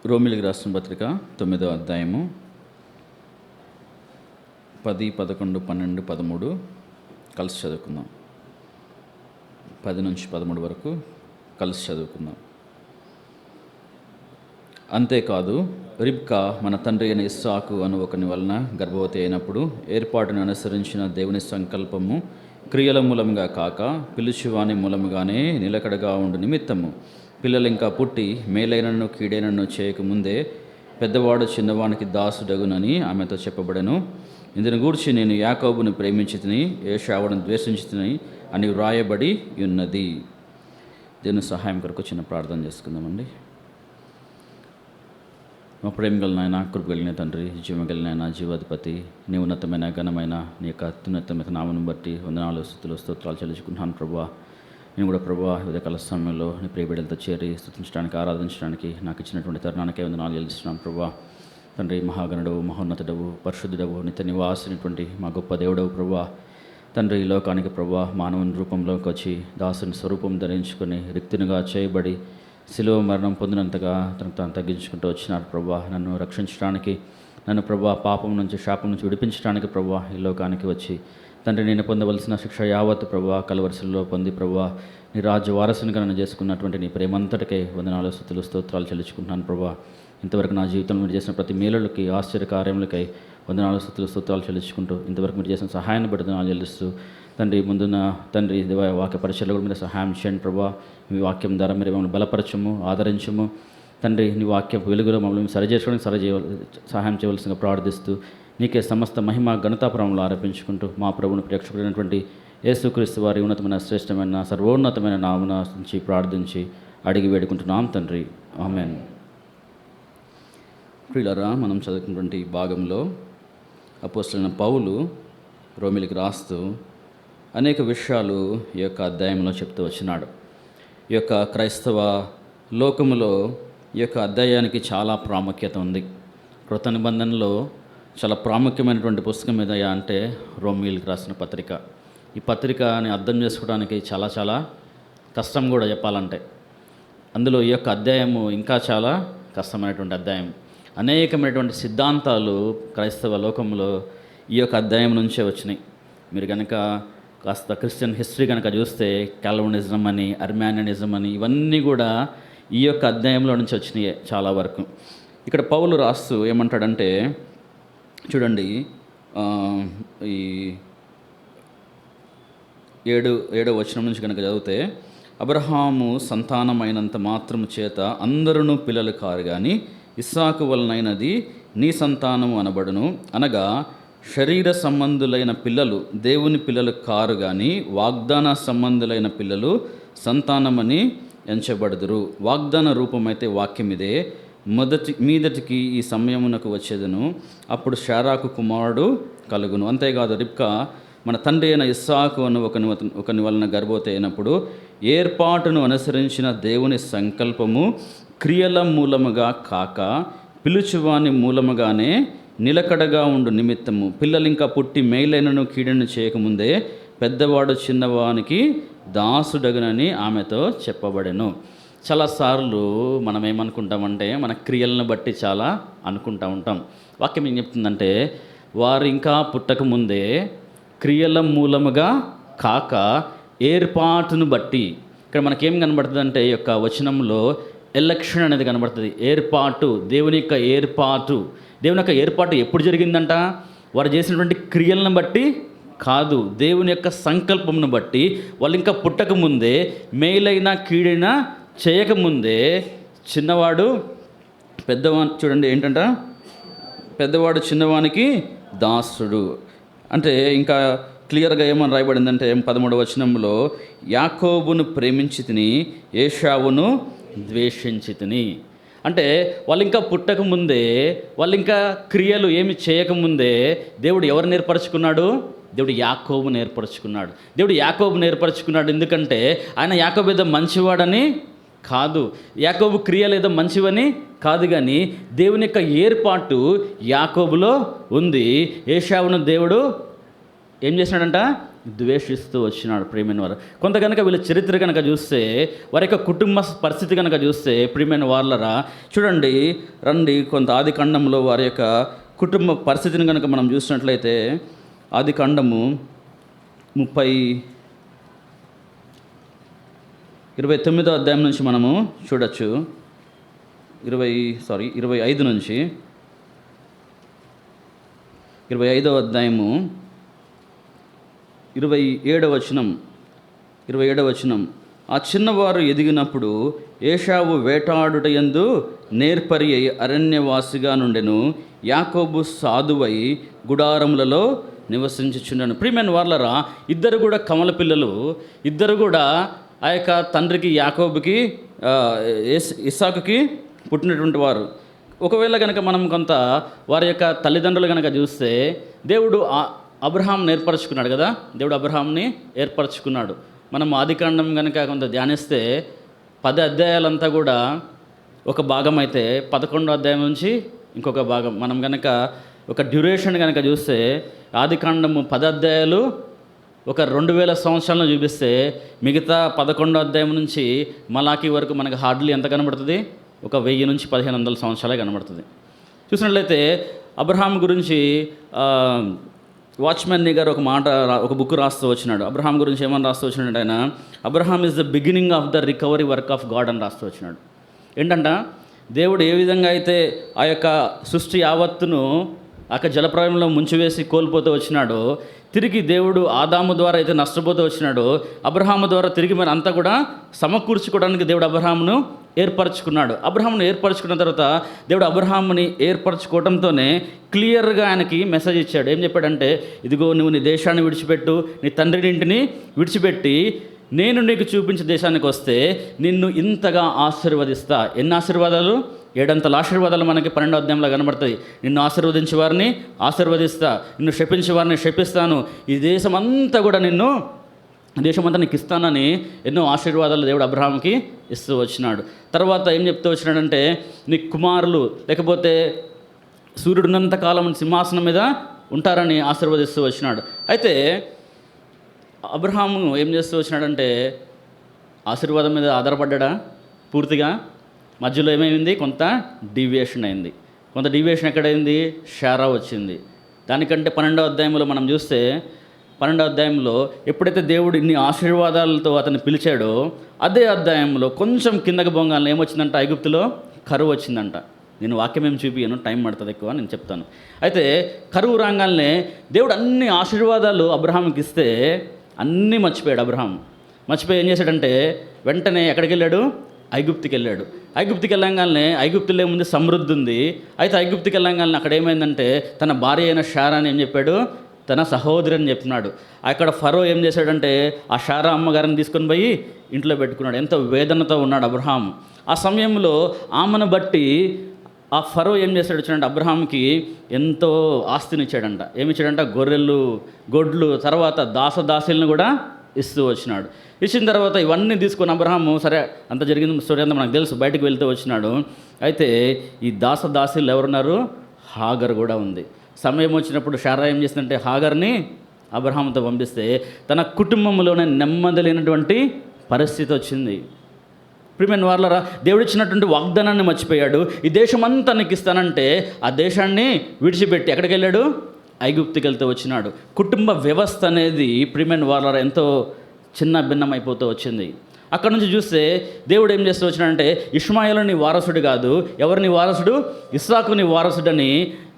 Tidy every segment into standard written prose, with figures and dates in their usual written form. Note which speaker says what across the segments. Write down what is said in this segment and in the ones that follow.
Speaker 1: రోమిలికి రాసిన పత్రిక 9వ అధ్యాయము 10, 11, 12, 13 కలిసి చదువుకుందాం. 10 నుంచి 13 వరకు కలిసి చదువుకుందాం. అంతేకాదు, రిబ్కా మన తండ్రి అయిన ఇస్సాకు అను ఒకని వలన గర్భవతి అయినప్పుడు ఏర్పాటును అనుసరించిన దేవుని సంకల్పము క్రియల మూలముగా కాక పిలుచువాని మూలముగానే నిలకడగా ఉండు నిమిత్తము పిల్లలు ఇంకా పుట్టి మేలైనను కీడైనను చేయకముందే పెద్దవాడు చిన్నవానికి దాసుడగునని ఆమెతో చెప్పబడెను. ఇందును గూర్చి నేను యాకోబును ప్రేమించితిని, ఏశావును ద్వేషించితిని అని వ్రాయబడి ఉన్నది. దేవుని సహాయం కొరకు చిన్న ప్రార్థన చేసుకుందామండి. మా ప్రేమ కలిగిన ఆయన, కృప కలిగిన తండ్రి, జీవం కలిగిన ఆయన, జీవాధిపతి, నీ ఉన్నతమైన ఘనమైన నీ యొక్క అత్యున్నతమైన నామను బట్టి వందనాలు, స్తుతులు, స్తోత్రాలు చెల్లించుకుంటున్నాను ప్రభువా. నేను కూడా ప్రభువా ఉదయకాల సమయంలో నీ ప్రియబిడ్డలతో చేరి స్తుతించడానికి, ఆరాధించడానికి నాకు ఇచ్చినటువంటి తరుణానికే వందనాలు చెల్లిస్తున్నాను ప్రభువా. తండ్రి, మహాగణుడవు, మహోన్నతుడవు, పరిశుద్ధుడవు, నిత్య నివాసినటువంటి మా గొప్ప దేవుడవు ప్రభువా. తండ్రి, ఈ లోకానికి ప్రభువా మానవుని రూపంలోకి వచ్చి దాసుని స్వరూపం ధరించుకొని రిక్తునిగా చేయబడి శిలువ మరణం పొందినంతగా తనకు తాను తగ్గించుకుంటూ వచ్చినాడు ప్రభువా. నన్ను రక్షించడానికి, నన్ను ప్రభువా పాపం నుంచి, శాపం నుంచి విడిపించడానికి ప్రభువా ఈ లోకానికి వచ్చి తండ్రి నేను పొందవలసిన శిక్ష యావత్ ప్రభువా కలువరిశిలో పొంది ప్రభువా నీ రాజ్య వారసునిగా నన్ను చేసుకున్నటువంటి నీ ప్రేమంతటికే వందనాలు, స్తుతులు, స్తోత్రాలు చెల్లించుకుంటున్నాను ప్రభువా. ఇంతవరకు నా జీవితంలో మీరు చేసిన ప్రతి మేలులకి, ఆశ్చర్యకార్యములకై వందనాలు, స్తుతులు, స్తోత్రాలు చెల్లించుకుంటూ ఇంతవరకు మీరు చేసిన సహాయాన్ని బట్టి వందనాలు చెల్లిస్తూ తండ్రి ముందున్న తండ్రి వాక్య పరిచయలో కూడా మీరు సహాయం చేయండి ప్రభువా. మీ వాక్యం ద్వారా మీరు మమ్మల్ని బలపరచము, ఆదరించము తండ్రి. నీ వాక్యం వెలుగులో మమ్మల్ని సరిచేసుకోవడానికి సహాయం చేయవలసిందిగా ప్రార్థిస్తూ నీకే సమస్త మహిమ ఘనతాపురంలో ఆరోపించుకుంటూ మా ప్రభువును ప్రేక్షకుడైనటువంటి యేసుక్రీస్తు వారి ఉన్నతమైన శ్రేష్టమైన సర్వోన్నతమైన నామమున నుంచి ప్రార్థించి అడిగి వేడుకుంటున్నాం తండ్రి, ఆమేన్. ప్రియులారా, మనం చదువుకున్నటువంటి భాగంలో అపోస్తలుడైన పౌలు రోమిలికి రాస్తూ అనేక విషయాలు ఈ యొక్క అధ్యాయంలో చెప్తూ వచ్చినాడు. ఈ యొక్క క్రైస్తవ లోకములో ఈ యొక్క అధ్యాయానికి చాలా ప్రాముఖ్యత ఉంది. కృత నిబంధనలో చాలా ప్రాముఖ్యమైనటువంటి పుస్తకం మీద అంటే రోమిలికి రాసిన పత్రిక. ఈ పత్రికని అర్థం చేసుకోవడానికి చాలా చాలా కష్టం కూడా చెప్పాలంటే. అందులో ఈ యొక్క అధ్యాయము ఇంకా చాలా కష్టమైనటువంటి అధ్యాయం. అనేకమైనటువంటి సిద్ధాంతాలు క్రైస్తవ లోకంలో ఈ యొక్క అధ్యాయం నుంచే వచ్చినాయి. మీరు కనుక కాస్త క్రిస్టియన్ హిస్టరీ కనుక చూస్తే కాల్వినిజం అని, అర్మానియనిజం అని ఇవన్నీ కూడా ఈ యొక్క అధ్యాయంలో నుంచి వచ్చినాయి చాలా వరకు. ఇక్కడ పౌలు రాస్తూ ఏమంటాడంటే చూడండి, ఈ 7వ వచనం నుంచి కనుక చదివితే, అబ్రహాము సంతానమైనంత మాత్రము చేత అందరూ పిల్లలు కారు కానీ ఇస్సాకు వలనైనది నీ సంతానము అనబడును. అనగా శరీర సంబంధులైన పిల్లలు దేవుని పిల్లలు కారు కానీ వాగ్దాన సంబంధులైన పిల్లలు సంతానమని ఎంచబడుదురు. వాగ్దాన రూపమైతే వాక్యం ఇదే, మీదటికి ఈ సమయమునకు వచ్చేదను, అప్పుడు శారాకు కుమారుడు కలుగును. అంతేకాదు, రిబ్కా మన తండ్రి అయిన ఇస్సాకు అను ఒకని వలన గర్భవతి అయినప్పుడు ఏర్పాటును అనుసరించిన దేవుని సంకల్పము క్రియల మూలముగా కాక పిలుచువాని మూలముగానే నిలకడగా ఉండు నిమిత్తము పిల్లలు ఇంకా పుట్టి మేలైనను కీడను చేయకముందే పెద్దవాడు చిన్నవానికి దాసుడగునని ఆమెతో చెప్పబడెను. చాలాసార్లు మనం ఏమనుకుంటామంటే మన క్రియలను బట్టి చాలా అనుకుంటూ ఉంటాం. వాక్యం ఏం చెప్తుందంటే, వారు ఇంకా పుట్టకముందే క్రియల మూలముగా కాక ఏర్పాటును బట్టి. ఇక్కడ మనకేం కనబడుతుంది అంటే ఈ యొక్క వచనంలో ఎలక్షన్ అనేది కనబడుతుంది. ఏర్పాటు, దేవుని యొక్క ఏర్పాటు. దేవుని యొక్క ఏర్పాటు ఎప్పుడు జరిగిందంట? వారు చేసినటువంటి క్రియలను బట్టి కాదు, దేవుని యొక్క సంకల్పమును బట్టి. వాళ్ళు ఇంకా పుట్టకముందే, మేలైన కీడైన చేయకముందే చిన్నవాడు పెద్దవాడు, చూడండి ఏంటంట, పెద్దవాడు చిన్నవానికి దాసుడు. అంటే ఇంకా క్లియర్గా ఏమని రాయబడిందంటే 13వ వచనంలో, యాకోబును ప్రేమించితిని, ఏశావును ద్వేషించితిని. అంటే వాళ్ళు ఇంకా పుట్టకముందే, వాళ్ళు ఇంకా క్రియలు ఏమి చేయకముందే దేవుడు ఎవరిని ఏర్పరచుకున్నాడు? దేవుడు యాకోబును ఏర్పరచుకున్నాడు. దేవుడు యాకోబును ఏర్పరచుకున్నాడు ఎందుకంటే ఆయన యాకోబు ఏదో మంచివాడని కాదు, యాకోబు క్రియలు ఏదో మంచివని కాదు, కానీ దేవుని యొక్క ఏర్పాటు యాకోబులో ఉంది. ఏశావును దేవుడు ఏం చేసినాడంట? ద్వేషిస్తూ వచ్చినాడు ప్రియమైన వారు. కొంత కనుక వీళ్ళ చరిత్ర కనుక చూస్తే, వారి యొక్క కుటుంబ పరిస్థితి కనుక చూస్తే ప్రియమైన వాళ్ళరా, చూడండి రండి, కొంత ఆది కాండంలో వారి యొక్క కుటుంబ పరిస్థితిని కనుక మనం చూసినట్లయితే, ఆది కాండము 29వ అధ్యాయం నుంచి మనము చూడొచ్చు. 25 నుంచి 25వ అధ్యాయము 27వ వచనం. ఆ చిన్నవారు ఎదిగినప్పుడు ఏశావు వేటాడుటయందు నేర్పరి అయి అరణ్యవాసిగా నుండెను, యాకోబు సాధువై గుడారములలో నివసించుచుండెను. ప్రియమైన వాళ్ళరా, ఇద్దరు కూడా కమల పిల్లలు, ఇద్దరు కూడా ఆ యొక్క తండ్రికి యాకోబుకి ఇస్సాకుకి పుట్టినటువంటి వారు. ఒకవేళ కనుక మనం కొంత వారి యొక్క తల్లిదండ్రులు కనుక చూస్తే, దేవుడు అబ్రహాంని ఏర్పరచుకున్నాడు కదా, దేవుడు అబ్రహాంని ఏర్పరచుకున్నాడు. మనం ఆదికాండం కనుక కొంత ధ్యానిస్తే 10 అధ్యాయాలంతా కూడా ఒక భాగం అయితే 11వ అధ్యాయం నుంచి ఇంకొక భాగం. మనం కనుక ఒక డ్యూరేషన్ కనుక చూస్తే, ఆదికాండము 10 అధ్యాయాలు ఒక 2000 సంవత్సరాలను చూపిస్తే, మిగతా 11వ అధ్యాయం నుంచి మలాకి వరకు మనకు హార్డ్లీ ఎంత కనబడుతుంది? ఒక 1000 నుంచి 1500 సంవత్సరాలే కనబడుతుంది. చూసినట్లయితే అబ్రహాం గురించి వాచ్మెన్ గారు ఒక బుక్ రాస్తూ వచ్చినాడు. అబ్రహాం గురించి ఏమని రాస్తూ వచ్చినాడు ఆయన? Abraham is the beginning of the recovery work of God అని రాస్తూ వచ్చినాడు. ఏంటంట, దేవుడు ఏ విధంగా అయితే ఆ యొక్క సృష్టి యావత్తును ఆ యొక్క జలప్రలయంలో ముంచివేసి కోల్పోతూ వచ్చినాడో, తిరిగి దేవుడు ఆదాము ద్వారా అయితే నష్టపోతూ వచ్చినాడో, అబ్రహాము ద్వారా తిరిగి మరి అంతా కూడా సమకూర్చుకోవడానికి దేవుడు అబ్రహామును ఏర్పరచుకున్నాడు. అబ్రహామును ఏర్పరచుకున్న తర్వాత దేవుడు అబ్రహాముని ఏర్పరచుకోవడంతోనే క్లియర్గా ఆయనకి మెసేజ్ ఇచ్చాడు. ఏం చెప్పాడంటే, ఇదిగో నువ్వు నీ దేశాన్ని విడిచిపెట్టు, నీ తండ్రి ఇంటిని విడిచిపెట్టి నేను నీకు చూపించే దేశానికి వస్తే నిన్ను ఇంతగా ఆశీర్వదిస్తా. ఎన్ని ఆశీర్వాదాలు? 7 ఆశీర్వాదాలు మనకి 12వ అధ్యాయంలో కనబడుతుంది. నిన్ను ఆశీర్వదించే వారిని ఆశీర్వదిస్తా, నిన్ను శపించే వారిని శపిస్తాను, ఈ దేశమంతా కూడా దేశమంతా నీకు ఇస్తానని ఎన్నో ఆశీర్వాదాలు దేవుడు అబ్రహాంకి ఇస్తూ వచ్చినాడు. తర్వాత ఏం చెప్తూ వచ్చినాడంటే, నీ కుమారులు లేకపోతే సూర్యుడున్నంత కాలం సింహాసనం మీద ఉంటారని ఆశీర్వదిస్తూ వచ్చినాడు. అయితే అబ్రహాము ఏం చేస్తూ వచ్చినాడంటే, ఆశీర్వాదం మీద ఆధారపడ్డా పూర్తిగా? మధ్యలో ఏమైంది? కొంత డీవియేషన్ అయింది. కొంత డీవియేషన్ ఎక్కడైంది? షారా వచ్చింది. దానికంటే 12వ అధ్యాయంలో మనం చూస్తే, 12వ అధ్యాయంలో ఎప్పుడైతే దేవుడు ఇన్ని ఆశీర్వాదాలతో అతన్ని పిలిచాడో, అదే అధ్యాయంలో కొంచెం కిందకి బొంగాలను ఏమొచ్చిందంట? ఐగుప్తులో కరువు వచ్చిందంట. నేను వాక్యం ఏం చూపియను, టైం పడుతుంది ఎక్కువ, నేను చెప్తాను. అయితే కరువు రాగానే దేవుడు అన్ని ఆశీర్వాదాలు అబ్రహాంకి ఇస్తే అన్నీ మర్చిపోయాడు. అబ్రహాం మర్చిపోయి ఏం చేశాడంటే, వెంటనే ఎక్కడికి వెళ్ళాడు? ఐగుప్తికి వెళ్ళాడు. ఐగుప్తికి వెళ్ళంగానే ఐగుప్తులో ఏముంది? సమృద్ధి ఉంది. అయితే ఐగుప్తికి వెళ్ళంగానే అక్కడ ఏమైందంటే, తన భార్య అయిన షారాని ఏం చెప్పాడు? తన సహోదరి అని చెప్తున్నాడు. అక్కడ ఫరో ఏం చేశాడంటే, ఆ షారా అమ్మగారిని తీసుకొని పోయి ఇంట్లో పెట్టుకున్నాడు. ఎంతో వేదనతో ఉన్నాడు అబ్రహాం. ఆ సమయంలో ఆమెను బట్టి ఆ ఫరో ఏం చేశాడు వచ్చినట్టు, అబ్రహాంకి ఎంతో ఆస్తినిచ్చాడంట. ఏమిచ్చాడంట? గొర్రెలు, గొడ్లు, తర్వాత దాసదాసులను కూడా ఇస్తూ వచ్చినాడు. ఇచ్చిన తర్వాత ఇవన్నీ తీసుకొని అబ్రహాము, సరే అంత జరిగిన స్టోరీ అంతా మనకు తెలుసు, బయటకు వెళ్తూ వచ్చినాడు. అయితే ఈ దాసదాసులు ఎవరున్నారు? హాగర్ కూడా ఉంది. సమయం వచ్చినప్పుడు షారా ఏం చేసిందంటే, హాగర్ని అబ్రహాంతో పంపిస్తే తన కుటుంబంలోనే నెమ్మది లేనటువంటి పరిస్థితి వచ్చింది. ప్రియమైన వారలారా, దేవుడు ఇచ్చినటువంటి వాగ్దానాన్ని మర్చిపోయాడు. ఈ దేశం అంతా నీకు ఇస్తానంటే ఆ దేశాన్ని విడిచిపెట్టి ఎక్కడికి వెళ్ళాడు? ఐగుప్తుకి వెళ్తూ వచ్చినాడు. కుటుంబ వ్యవస్థ అనేది ప్రియమైన వారలారా ఎంతో చిన్న భిన్నమైపోతూ వచ్చింది. అక్కడ నుంచి చూస్తే దేవుడు ఏం చేస్తూ వచ్చినాడంటే, ఇష్మాయేలు నీ వారసుడు కాదు, ఎవరిని వారసుడు? ఇస్సాకు నీ వారసుడని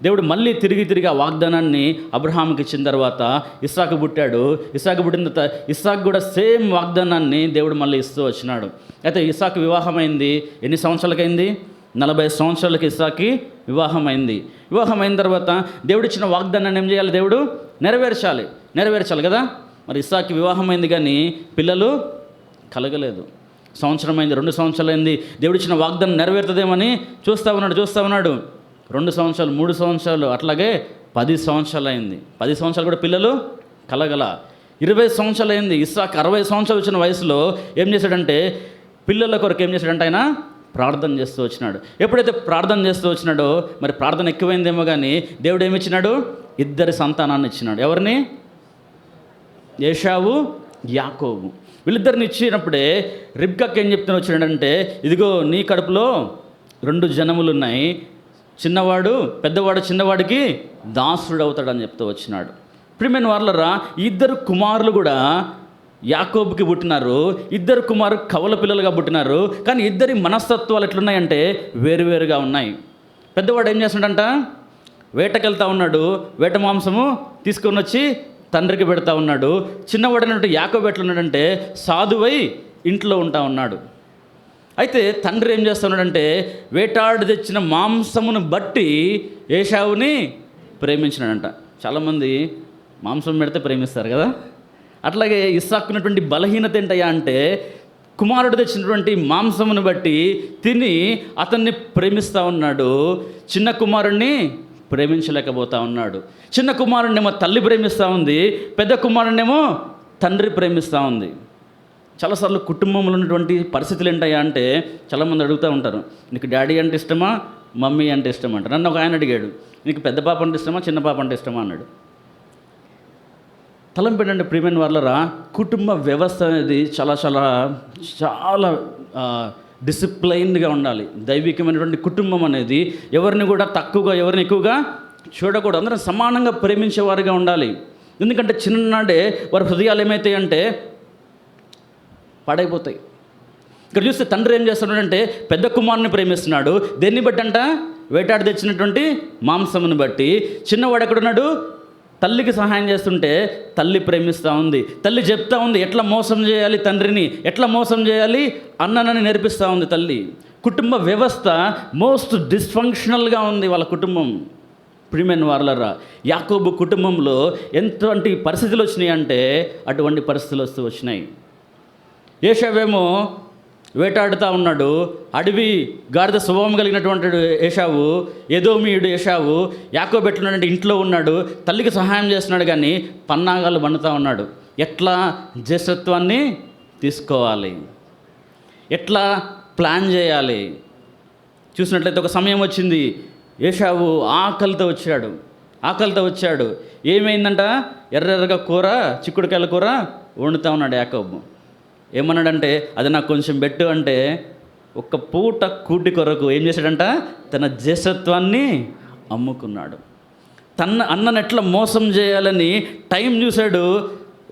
Speaker 1: దేవుడు మళ్ళీ తిరిగి ఆ వాగ్దానాన్ని అబ్రహాంకి ఇచ్చిన తర్వాత ఇస్సాకు పుట్టాడు. ఇస్సాకు పుట్టిన తర్వాత ఇస్సాకు కూడా సేమ్ వాగ్దానాన్ని దేవుడు మళ్ళీ ఇస్తూ వచ్చినాడు. అయితే ఇస్సాకు వివాహమైంది ఎన్ని సంవత్సరాలకైంది? 40 సంవత్సరాలకి ఇస్సాకి వివాహమైంది. వివాహమైన తర్వాత దేవుడు ఇచ్చిన వాగ్దానాన్ని ఏం చేయాలి? దేవుడు నెరవేర్చాలి కదా. మరి ఇస్సాకి వివాహమైంది కానీ పిల్లలు కలగలేదు. సంవత్సరం అయింది, 2 సంవత్సరాలు దేవుడు ఇచ్చిన వాగ్దానం నెరవేరుతుందేమని చూస్తూ ఉన్నాడు. 2 సంవత్సరాలు, 3 సంవత్సరాలు, అట్లాగే 10 సంవత్సరాలు అయింది. 10 సంవత్సరాలు కూడా పిల్లలు కలగల. 20 సంవత్సరాలు అయింది. ఇస్సాకు 60 సంవత్సరాలు వచ్చిన వయసులో ఏం చేశాడంటే, పిల్లల కొరకు ఏం చేశాడంటే ఆయన ప్రార్థన చేస్తూ వచ్చినాడు. ఎప్పుడైతే ప్రార్థన చేస్తూ వచ్చినాడో, మరి ప్రార్థన ఎక్కువైందేమో కానీ దేవుడు ఏమి ఇచ్చినాడు? 2 సంతానాన్ని ఇచ్చినాడు. ఎవరిని? ఏషావు, యాకోబు. వీళ్ళిద్దరిని ఇచ్చినప్పుడే రిబ్కాకి ఏం చెప్తున్నా వచ్చినాడంటే, ఇదిగో నీ కడుపులో 2 జనములు ఉన్నాయి, పెద్దవాడు చిన్నవాడికి దాసుడు అవుతాడని చెప్తూ వచ్చినాడు. ప్రియమైన వాళ్ళరా, ఇద్దరు కుమారులు కూడా యాకోబుకి పుట్టినారు. ఇద్దరు కుమారు కవల పిల్లలుగా పుట్టినారు. కానీ ఇద్దరి మనస్తత్వాలు ఎట్లున్నాయంటే వేరువేరుగా ఉన్నాయి. పెద్దవాడు ఏం చేస్తున్నాడంట, వేటకెళ్తా ఉన్నాడు, వేట మాంసము తీసుకొని వచ్చి తండ్రికి పెడతా ఉన్నాడు. చిన్నవాడైనట్టు యాకోబు ఎట్లున్నాడంటే సాధువై ఇంట్లో ఉంటా ఉన్నాడు. అయితే తండ్రి ఏం చేస్తున్నాడంటే వేటాడు తెచ్చిన మాంసమును బట్టి ఏషావుని ప్రేమించినాడంట. చాలామంది మాంసం పెడితే ప్రేమిస్తారు కదా. అట్లాగే ఇస్సాకున్నటువంటి బలహీనత ఏంటయ్యా అంటే కుమారుడు తెచ్చినటువంటి మాంసమును బట్టి తిని అతన్ని ప్రేమిస్తూ ఉన్నాడు. చిన్న కుమారుణ్ణి ప్రేమించలేకపోతా ఉన్నాడు. చిన్న కుమారుణ్ణేమో తల్లి ప్రేమిస్తూ ఉంది, పెద్ద కుమారుణ్ణేమో తండ్రి ప్రేమిస్తూ ఉంది. చాలాసార్లు కుటుంబంలో ఉన్నటువంటి పరిస్థితులు ఏంటయ్యా అంటే చాలామంది అడుగుతూ ఉంటారు, నీకు డాడీ అంటే ఇష్టమా, మమ్మీ అంటే ఇష్టమా అంట. నన్ను ఒక ఆయన అడిగాడు, నీకు పెద్ద పాప అంటే ఇష్టమా, చిన్న పాప అంటే ఇష్టమా అన్నాడు. తలంపేటంటే ప్రియమైన వాళ్ళరా, కుటుంబ వ్యవస్థ అనేది చాలా చాలా చాలా డిసిప్లైన్డ్గా ఉండాలి. దైవికమైనటువంటి కుటుంబం అనేది ఎవరిని కూడా తక్కువగా, ఎవరిని ఎక్కువగా చూడకూడదు. అందరం సమానంగా ప్రేమించేవారుగా ఉండాలి. ఎందుకంటే చిన్ననాడే వారి హృదయాలు ఏమవుతాయి అంటే పాడైపోతాయి. ఇక్కడ చూస్తే తండ్రి ఏం చేస్తున్నాడంటే పెద్ద కుమారుని ప్రేమిస్తున్నాడు. దేన్ని బట్టి అంట, వేటాడి తెచ్చినటువంటి మాంసమును బట్టి. చిన్నవాడు ఎక్కడున్నాడు, తల్లికి సహాయం చేస్తుంటే తల్లి ప్రేమిస్తూ ఉంది. తల్లి చెప్తా ఉంది ఎట్లా మోసం చేయాలి తండ్రిని, ఎట్లా మోసం చేయాలి అన్ననని నేర్పిస్తూ ఉంది తల్లి. కుటుంబ వ్యవస్థ మోస్ట్ డిస్ఫంక్షనల్గా ఉంది వాళ్ళ కుటుంబం. ప్రియమైన వారలరా, యాకోబు కుటుంబంలో ఎంతటి పరిస్థితులు వచ్చినాయి అంటే అటువంటి పరిస్థితులు వస్తూ వచ్చినాయి. ఏషావేమో వేటాడుతూ ఉన్నాడు. అడవి గాడిద స్వభావం కలిగినటువంటి ఏషావు, ఎదోమీయుడు ఏషావు. యాకోబు ఎట్లున్నాడంటే ఇంట్లో ఉన్నాడు, తల్లికి సహాయం చేస్తున్నాడు, కానీ పన్నాగాలు పండుతూ ఉన్నాడు. ఎట్లా జ్యేష్ఠత్వాన్ని తీసుకోవాలి, ఎట్లా ప్లాన్ చేయాలి. చూసినట్లయితే ఒక సమయం వచ్చింది, ఏషావు ఆకలితో వచ్చాడు. ఏమైందంట, ఎర్రగా కూర, చిక్కుడుకాయల కూర వండుతూ ఉన్నాడు యాకోబు. ఏమన్నాడంటే అది నాకు కొంచెం పెట్టు అంటే ఒక్క పూట కూటి కొరకు ఏం చేశాడంట, తన జ్యేష్ఠత్వాన్ని అమ్ముకున్నాడు. అన్నను ఎట్లా మోసం చేయాలని టైం చూశాడు.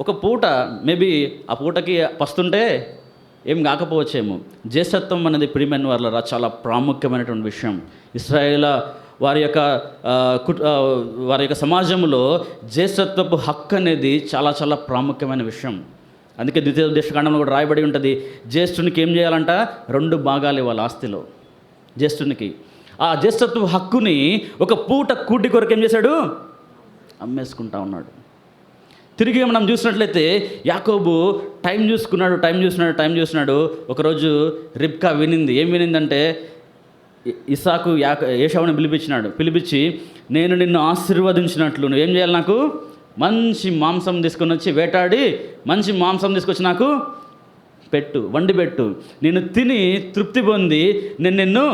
Speaker 1: ఒక పూట, మేబీ ఆ పూటకి పస్తుంటే ఏం కాకపోవచ్చేమో. జ్యేష్ఠత్వం అనేది ప్రియమైన వాళ్ళ చాలా ప్రాముఖ్యమైనటువంటి విషయం. ఇశ్రాయేల్ వారి యొక్క సమాజంలో జ్యేష్ఠత్వపు హక్కు అనేది చాలా చాలా ప్రాముఖ్యమైన విషయం. అందుకే ద్వితీయోపదేశకాండంలో కూడా రాయబడి ఉంటుంది, జ్యేష్ఠునికి ఏం చేయాలంట, 2 భాగాలు ఇవ్వాలి ఆస్తిలో జ్యేష్ఠునికి. ఆ జ్యేష్ఠత్వ హక్కుని ఒక పూట కూటి కొరకు ఏం చేశాడు, అమ్మేసుకుంటా ఉన్నాడు. తిరిగి మనం చూసినట్లయితే యాకోబు టైం చూస్తున్నాడు. ఒకరోజు రిబ్కా వినింది. ఏం వినిందంటే ఇస్సాకు ఏషావుని పిలిపించి నేను నిన్ను ఆశీర్వదించినట్లు నువ్వేం చేయాలి, నాకు మంచి మాంసం తీసుకొని వచ్చి వేటాడి మంచి మాంసం తీసుకొచ్చి నాకు వండి పెట్టు, నేను తిని తృప్తి పొంది నేను నిన్ను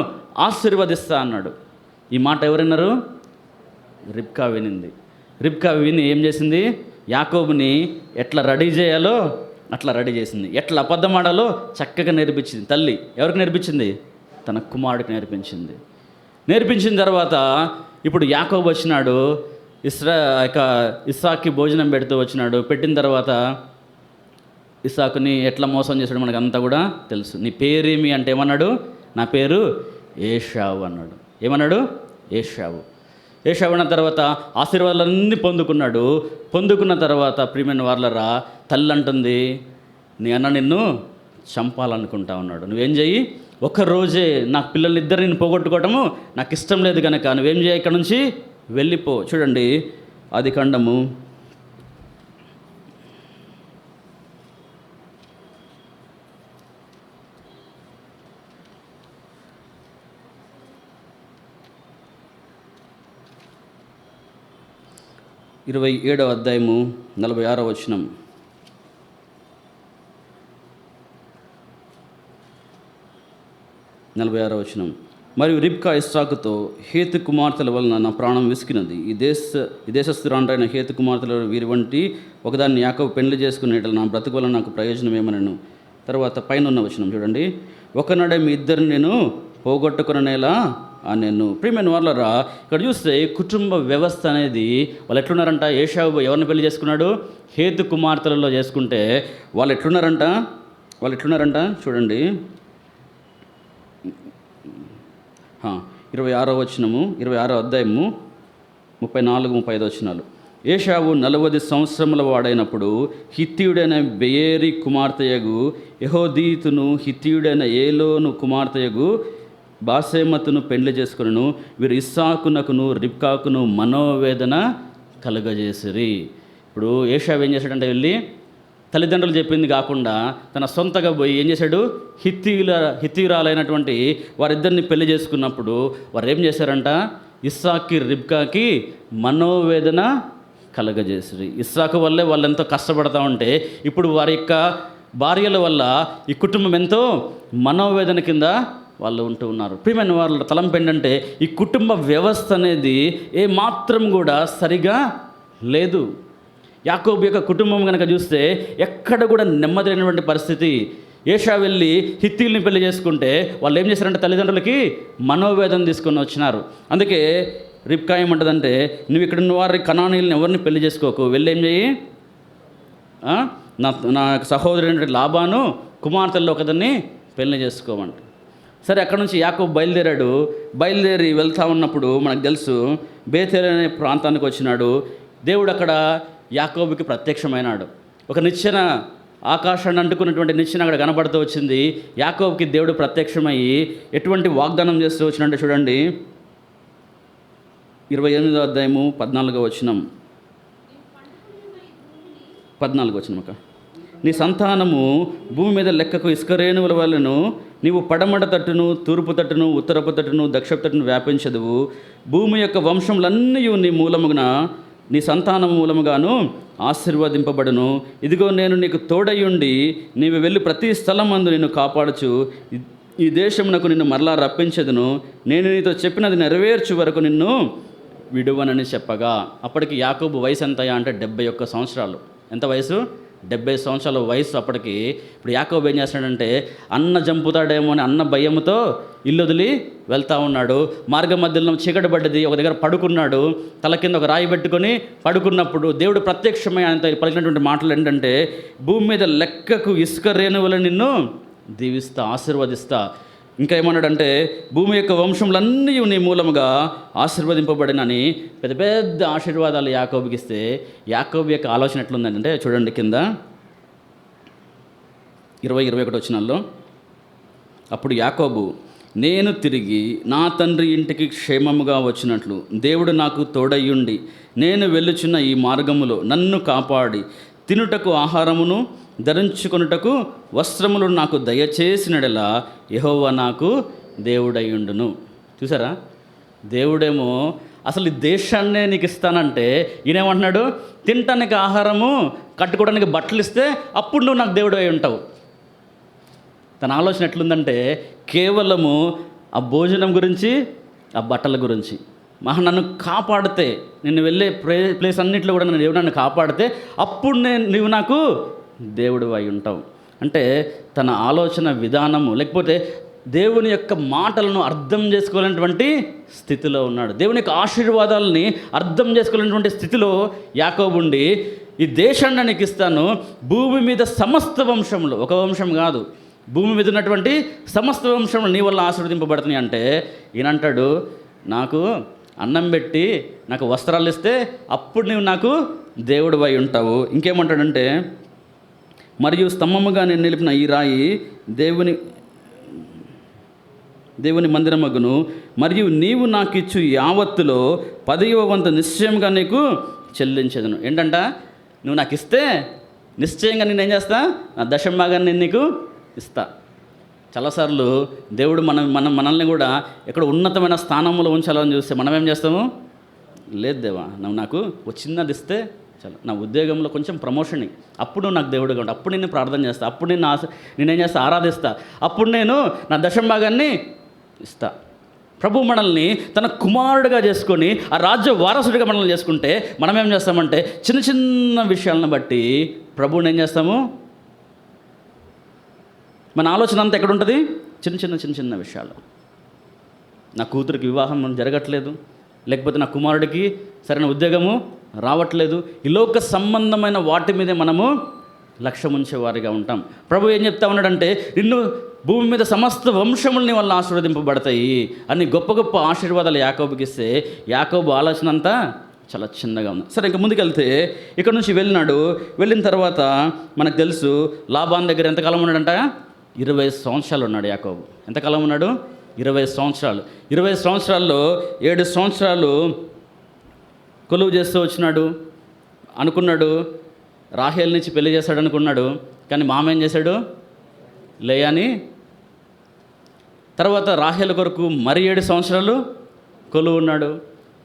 Speaker 1: ఆశీర్వదిస్తా అన్నాడు. ఈ మాట ఎవరన్నారు, రిబ్కా వినింది. రిబ్కా విని ఏం చేసింది, యాకోబుని ఎట్లా రెడీ చేయాలో అట్లా రెడీ చేసింది, ఎట్లా అబద్ధం ఆడాలో చక్కగా నేర్పించింది. తల్లి ఎవరికి నేర్పించింది, తన కుమారుడికి నేర్పించిన తర్వాత ఇప్పుడు యాకోబు వచ్చినాడు, ఇస్సాక్కి భోజనం పెడుతూ వచ్చినాడు. పెట్టిన తర్వాత ఇస్సాకుని ఎట్లా మోసం చేశాడు మనకు అంతా కూడా తెలుసు. నీ పేరేమి అంటే ఏమన్నాడు, నా పేరు ఏషావు అన్నాడు. ఏమన్నాడు, ఏషావు అన్న తర్వాత ఆశీర్వాదాలన్నీ పొందుకున్న తర్వాత ప్రియమైన వార్లరా, తల్లి అంటుంది నీ అన్న నిన్ను చంపాలనుకుంటా ఉన్నాడు, నువ్వేం చెయ్యి, ఒక్కరోజే నా పిల్లలిద్దరిని పోగొట్టుకోవటము నాకు ఇష్టం లేదు కనుక నువ్వేం చేయి, ఇక్కడ నుంచి వెళ్ళిపో. చూడండి ఆదికాండము 27వ అధ్యాయము 46వ వచనం. మరియు రిబ్కా ఇస్సాకుతో, హేతు కుమార్తెల వలన నా ప్రాణం విసికినది. ఈ దేశస్థురాండ్రైన హేతు కుమార్తెల వీరి వంటి ఒకదాన్ని యాకోబు పెళ్లి చేసుకునేట నా బ్రతుకు వలన నాకు ప్రయోజనం ఏమనను. తర్వాత పైన ఉన్న వచనం చూడండి. ఒకనాడే మీ ఇద్దరిని నేను పోగొట్టుకునేలా నేను. ప్రియమైన వాళ్ళరా, ఇక్కడ చూస్తే కుటుంబ వ్యవస్థ అనేది వాళ్ళు ఎట్లున్నారంట. ఏశావు ఎవరిని పెళ్లి చేసుకున్నాడు? హేతు కుమార్తెలలో చేసుకుంటే వాళ్ళు ఎట్లున్నారంట చూడండి. 26వ వచనము, 26వ అధ్యాయము 34-35 వచనాలు. ఏశావు 40 సంవత్సరముల వాడైనప్పుడు హిత్తీయుడైన బెయేరి కుమార్తెయగు యెహోదీతును, హిత్తీయుడైన ఏలోను కుమార్తెయగు బాసెమతును పెండ్లి చేసుకును. వీరు ఇస్సాకునకును రిబ్కాకును మనోవేదన కలుగజేసిరి. ఇప్పుడు ఏశావు ఏం చేశాడంటే, వెళ్ళి తల్లిదండ్రులు చెప్పింది కాకుండా తన సొంతగా పోయి ఏం చేశాడు? హిత్తీయురాలైనటువంటి వారిద్దరిని పెళ్లి చేసుకున్నప్పుడు వారు ఏం చేశారంట? ఇస్సాక్కి రిబ్కాకి మనోవేదన కలగజేసిరి. ఇస్సాకు వల్లే వాళ్ళు ఎంతో కష్టపడతా ఉంటే ఇప్పుడు వారి యొక్క భార్యల వల్ల ఈ కుటుంబం ఎంతో మనోవేదన కింద వాళ్ళు ఉంటూ ఉన్నారు. ప్రియమైన వాళ్ళ తలంపు ఏంటంటే, ఈ కుటుంబ వ్యవస్థ అనేది ఏమాత్రం కూడా సరిగా లేదు. యాకోబు యొక్క కుటుంబం కనుక చూస్తే ఎక్కడ కూడా నెమ్మది లేనటువంటి పరిస్థితి. ఏశావు వెళ్ళి హిత్తీయుల్ని పెళ్లి చేసుకుంటే వాళ్ళు ఏం చేశారంటే తల్లిదండ్రులకి మనోవేదన తీసుకొని వచ్చినారు. అందుకే రిబ్కా ఏమంటుందంటే, నువ్వు ఇక్కడ ఉన్న వారి కనానీయులను ఎవరిని పెళ్లి చేసుకోకు, వెళ్ళి ఏం చేయి, నా సహోదరుడు లాబాను కుమార్తెల్లో ఒకదాన్ని పెళ్లి చేసుకోమంట. సరే, అక్కడ నుంచి యాకోబు బయలుదేరి వెళ్తూ ఉన్నప్పుడు మనకు తెలుసు బేతేల్ అనే ప్రాంతానికి వచ్చినాడు. దేవుడు అక్కడ యాకోబుకి ప్రత్యక్షమైనాడు. ఒక నిచ్చెన, ఆకాశాన్ని అంటుకున్నటువంటి నిచ్చెన అక్కడ కనబడుతూ వచ్చింది. యాకోబుకి దేవుడు ప్రత్యక్షమయ్యి ఎటువంటి వాగ్దానం చేస్తూ వచ్చినట్టు చూడండి. 28వ అధ్యాయము 14వ వచనం, 14వ వచనం. నీ సంతానము భూమి మీద లెక్కకు ఇసుక రేణువుల వలన నీవు పడమట తట్టును, తూర్పు తట్టును, ఉత్తరపు తట్టును, దక్షిణ తట్టును వ్యాపించదువు. భూమి యొక్క వంశములన్నీ నీ మూలమున, నీ సంతానము మూలముగాను ఆశీర్వదింపబడును. ఇదిగో నేను నీకు తోడయుండి నీవు వెళ్ళి ప్రతి స్థలమందు నిన్ను కాపాడుచు ఈ దేశమునకు నిన్ను మరలా రప్పించదును. నేను నీతో చెప్పినది నెరవేర్చు వరకు నిన్ను విడువనని చెప్పగా, అప్పటికి యాకోబు వయసు ఎంతయా అంటే 71 సంవత్సరాలు. ఎంత వయసు? 70 సంవత్సరాల వయసు అప్పటికి. ఇప్పుడు యాకోబు ఏం చేస్తున్నాడంటే, అన్న చంపుతాడేమో అని అన్న భయంతో ఇల్లు వదిలి వెళ్తూ ఉన్నాడు. మార్గ మధ్యలో చీకటి పడ్డది, ఒక దగ్గర పడుకున్నాడు. తల కింద ఒక రాయి పెట్టుకొని పడుకున్నప్పుడు దేవుడు ప్రత్యక్షమై ఆయనతో పలికినటువంటి మాటలు ఏంటంటే, భూమి మీద లెక్కకు ఇసుక రేణువులను నిన్ను దీవిస్తా, ఆశీర్వదిస్తా. ఇంకా ఏమన్నాడంటే, భూమి యొక్క వంశములన్నీ నీ మూలముగా ఆశీర్వదింపబడినని పెద్ద పెద్ద ఆశీర్వాదాలు యాకోబుకి ఇస్తే, యాకోబు యొక్క ఆలోచన ఎట్లుందంటే చూడండి కింద 20-21 వచనాల్లో. అప్పుడు యాకోబు, నేను తిరిగి నా తండ్రి ఇంటికి క్షేమముగా వచ్చినట్లు దేవుడు నాకు తోడయ్యుండి నేను వెళ్ళుచున్న ఈ మార్గములో నన్ను కాపాడి తినుటకు ఆహారమును ధరించుకొనుటకు వస్త్రములు నాకు దయచేసినడలా యెహోవా నాకు దేవుడయ్యుండును. చూసారా, దేవుడేమో అసలు ఈ దేశాన్నే నీకు ఇస్తానంటే ఈయనేమంటున్నాడు, తినటానికి ఆహారము, కట్టుకోవడానికి బట్టలు ఇస్తే అప్పుడు నువ్వు నాకు దేవుడు అయి ఉంటావు. తన ఆలోచన ఎట్లుందంటే కేవలము ఆ భోజనం గురించి, ఆ బట్టల గురించి. నన్ను కాపాడితే, నేను వెళ్ళే ప్లేస్ అన్నింటిలో కూడా నన్ను కాపాడితే అప్పుడు నువ్వు నాకు దేవుడు అయి ఉంటావు. అంటే తన ఆలోచన విధానము, లేకపోతే దేవుని యొక్క మాటలను అర్థం చేసుకోలేనటువంటి స్థితిలో ఉన్నాడు. దేవుని యొక్క ఆశీర్వాదాలని అర్థం చేసుకోలేనటువంటి స్థితిలో యాకోబు ఉండి, ఈ దేశాన్ని నీకు ఇస్తాను, భూమి మీద సమస్త వంశములు, ఒక వంశం కాదు, భూమి మీద ఉన్నటువంటి సమస్త వంశములు నీ వల్ల ఆశీర్వదింపబడుతున్నాయి అంటే ఈయనంటాడు, నాకు అన్నం పెట్టి నాకు వస్త్రాలు ఇస్తే అప్పుడు నువ్వు నాకు దేవుడు అయి ఉంటావు. ఇంకేమంటాడంటే, మరియు స్తంభముగా నేను నిలిపిన ఈ రాయి దేవుని మందిరమగును, మరియు నీవు నాకు ఇచ్చు యావత్తులో 10వ వంతు నిశ్చయంగా నీకు చెల్లించదును. ఏంటంట, నువ్వు నాకు ఇస్తే నిశ్చయంగా నేనేం చేస్తా, నా దశంభాగాన్ని నేను నీకు ఇస్తా. చాలాసార్లు దేవుడు మనల్ని కూడా ఎక్కడ ఉన్నతమైన స్థానంలో ఉంచాలని చూస్తే మనం ఏం చేస్తాము, లేదు దేవా నువ్వు నాకు ఒక చిన్నది ఇస్తే చాలా, నా ఉద్యోగంలో కొంచెం ప్రమోషన్, అప్పుడు నాకు దేవుడుగా ఉంటా, అప్పుడు నేను ప్రార్థన చేస్తా, అప్పుడు నేనేం చేస్తా, ఆరాధిస్తా, అప్పుడు నేను నా దశంభాగాన్ని ఇస్తా. ప్రభు మనల్ని తన కుమారుడిగా చేసుకొని ఆ రాజ్య వారసుడిగా మనల్ని చేసుకుంటే మనం ఏం చేస్తామంటే చిన్న చిన్న విషయాలను బట్టి ప్రభువుని ఏం చేస్తాము, మన ఆలోచన అంతా ఎక్కడ ఉంటుంది? చిన్న చిన్న విషయాలు. నా కూతురికి వివాహం జరగట్లేదు, లేకపోతే నా కుమారుడికి సరైన ఉద్యోగము రావట్లేదు, ఈ లోక సంబంధమైన వాటి మీదే మనము లక్ష్యం ఉంచేవారిగా ఉంటాం. ప్రభు ఏం చెప్తా ఉన్నాడంటే, నిన్ను భూమి మీద సమస్త వంశములని వల్ల ఆశీర్వదింపబడతాయి అని గొప్ప గొప్ప ఆశీర్వాదాలు యాకోబుకి ఇస్తే, యాకోబు ఆలోచన అంతా చాలా చిన్నగా ఉంది. సరే, ఇంకా ముందుకెళ్తే ఇక్కడ నుంచి వెళ్ళిన తర్వాత మనకు తెలుసు లాబాన్ దగ్గర ఎంతకాలం ఉన్నాడంట? 20 సంవత్సరాలు ఉన్నాడు యాకోబు. ఎంతకాలం ఉన్నాడు? 20 సంవత్సరాలు. 20 సంవత్సరాల్లో 7 సంవత్సరాలు కొలువు చేస్తూ వచ్చినాడు. అనుకున్నాడు రాహేల్ నుంచి పెళ్లి చేశాడు అనుకున్నాడు. కానీ మామ ఏం చేశాడు? లేయాని. తర్వాత రాహేల్ కొరకు మరి 7 సంవత్సరాలు కొలువు ఉన్నాడు.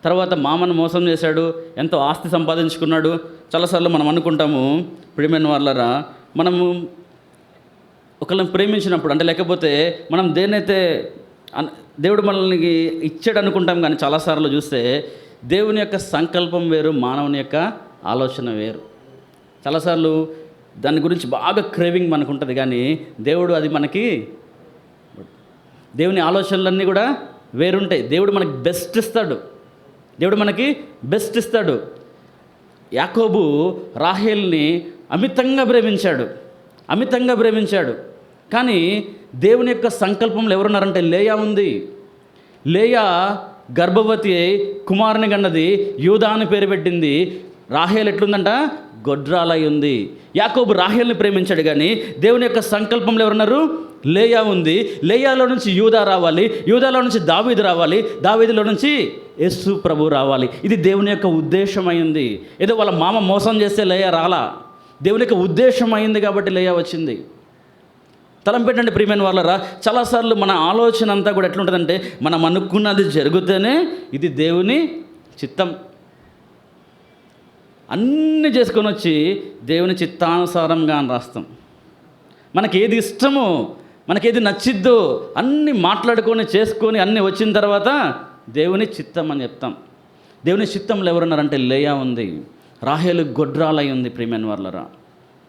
Speaker 1: తర్వాత మామను మోసం చేశాడు, ఎంతో ఆస్తి సంపాదించుకున్నాడు. చాలాసార్లు మనం అనుకుంటాము, ప్రియమైన వాళ్ళరా, మనము ఒకళ్ళని ప్రేమించినప్పుడు అంటే, లేకపోతే మనం దేన్నైతే దేవుడు మనల్ని ఇచ్చాడు అనుకుంటాం, కానీ చాలాసార్లు చూస్తే దేవుని యొక్క సంకల్పం వేరు, మానవుని యొక్క ఆలోచన వేరు. చాలాసార్లు దాని గురించి బాగా క్రేవింగ్ మనకు ఉంటుంది, కానీ దేవుడు అది మనకి, దేవుని ఆలోచనలన్నీ కూడా వేరుంటాయి. దేవుడు మనకి బెస్ట్ ఇస్తాడు. యాకోబు రాహేల్ని అమితంగా ప్రేమించాడు. కానీ దేవుని యొక్క సంకల్పంలో ఎవరున్నారంటే లేయా ఉంది. లేయా గర్భవతి అయి కుమారుని కన్నది, యూదా అని పేరు పెట్టింది. రాహేల్ ఎట్లుందంట? గొడ్రాలై ఉంది. యాకోబు రాహేల్ని ప్రేమించాడు, కానీ దేవుని యొక్క సంకల్పంలో ఎవరున్నారు? లేయా ఉంది. లేయాలో నుంచి యూదా రావాలి, యూదాలో నుంచి దావీదు రావాలి, దావీదులో నుంచి యేసు ప్రభు రావాలి. ఇది దేవుని యొక్క ఉద్దేశం అయింది. ఏదో వాళ్ళ మామ మోసం చేస్తే లేయా రాలా, దేవుని యొక్క ఉద్దేశం అయింది కాబట్టి లేయా వచ్చింది. తలంపెట్టండి ప్రియమైన వాళ్ళరా, చాలాసార్లు మన ఆలోచన అంతా కూడా ఎట్లుంటుందంటే, మనం అనుకున్నది జరిగితేనే ఇది దేవుని చిత్తం. అన్నీ చేసుకొని వచ్చి దేవుని చిత్తానుసారంగా అని రాస్తాం. మనకి ఏది ఇష్టమో, మనకేది నచ్చిద్దో అన్నీ మాట్లాడుకొని చేసుకొని అన్నీ వచ్చిన తర్వాత దేవుని చిత్తం అని చెప్తాం. దేవుని చిత్తంలో ఎవరున్నారంటే లేయా ఉంది. రాహేలు గొడ్రాలై ఉంది. ప్రియమైన వాళ్ళరా,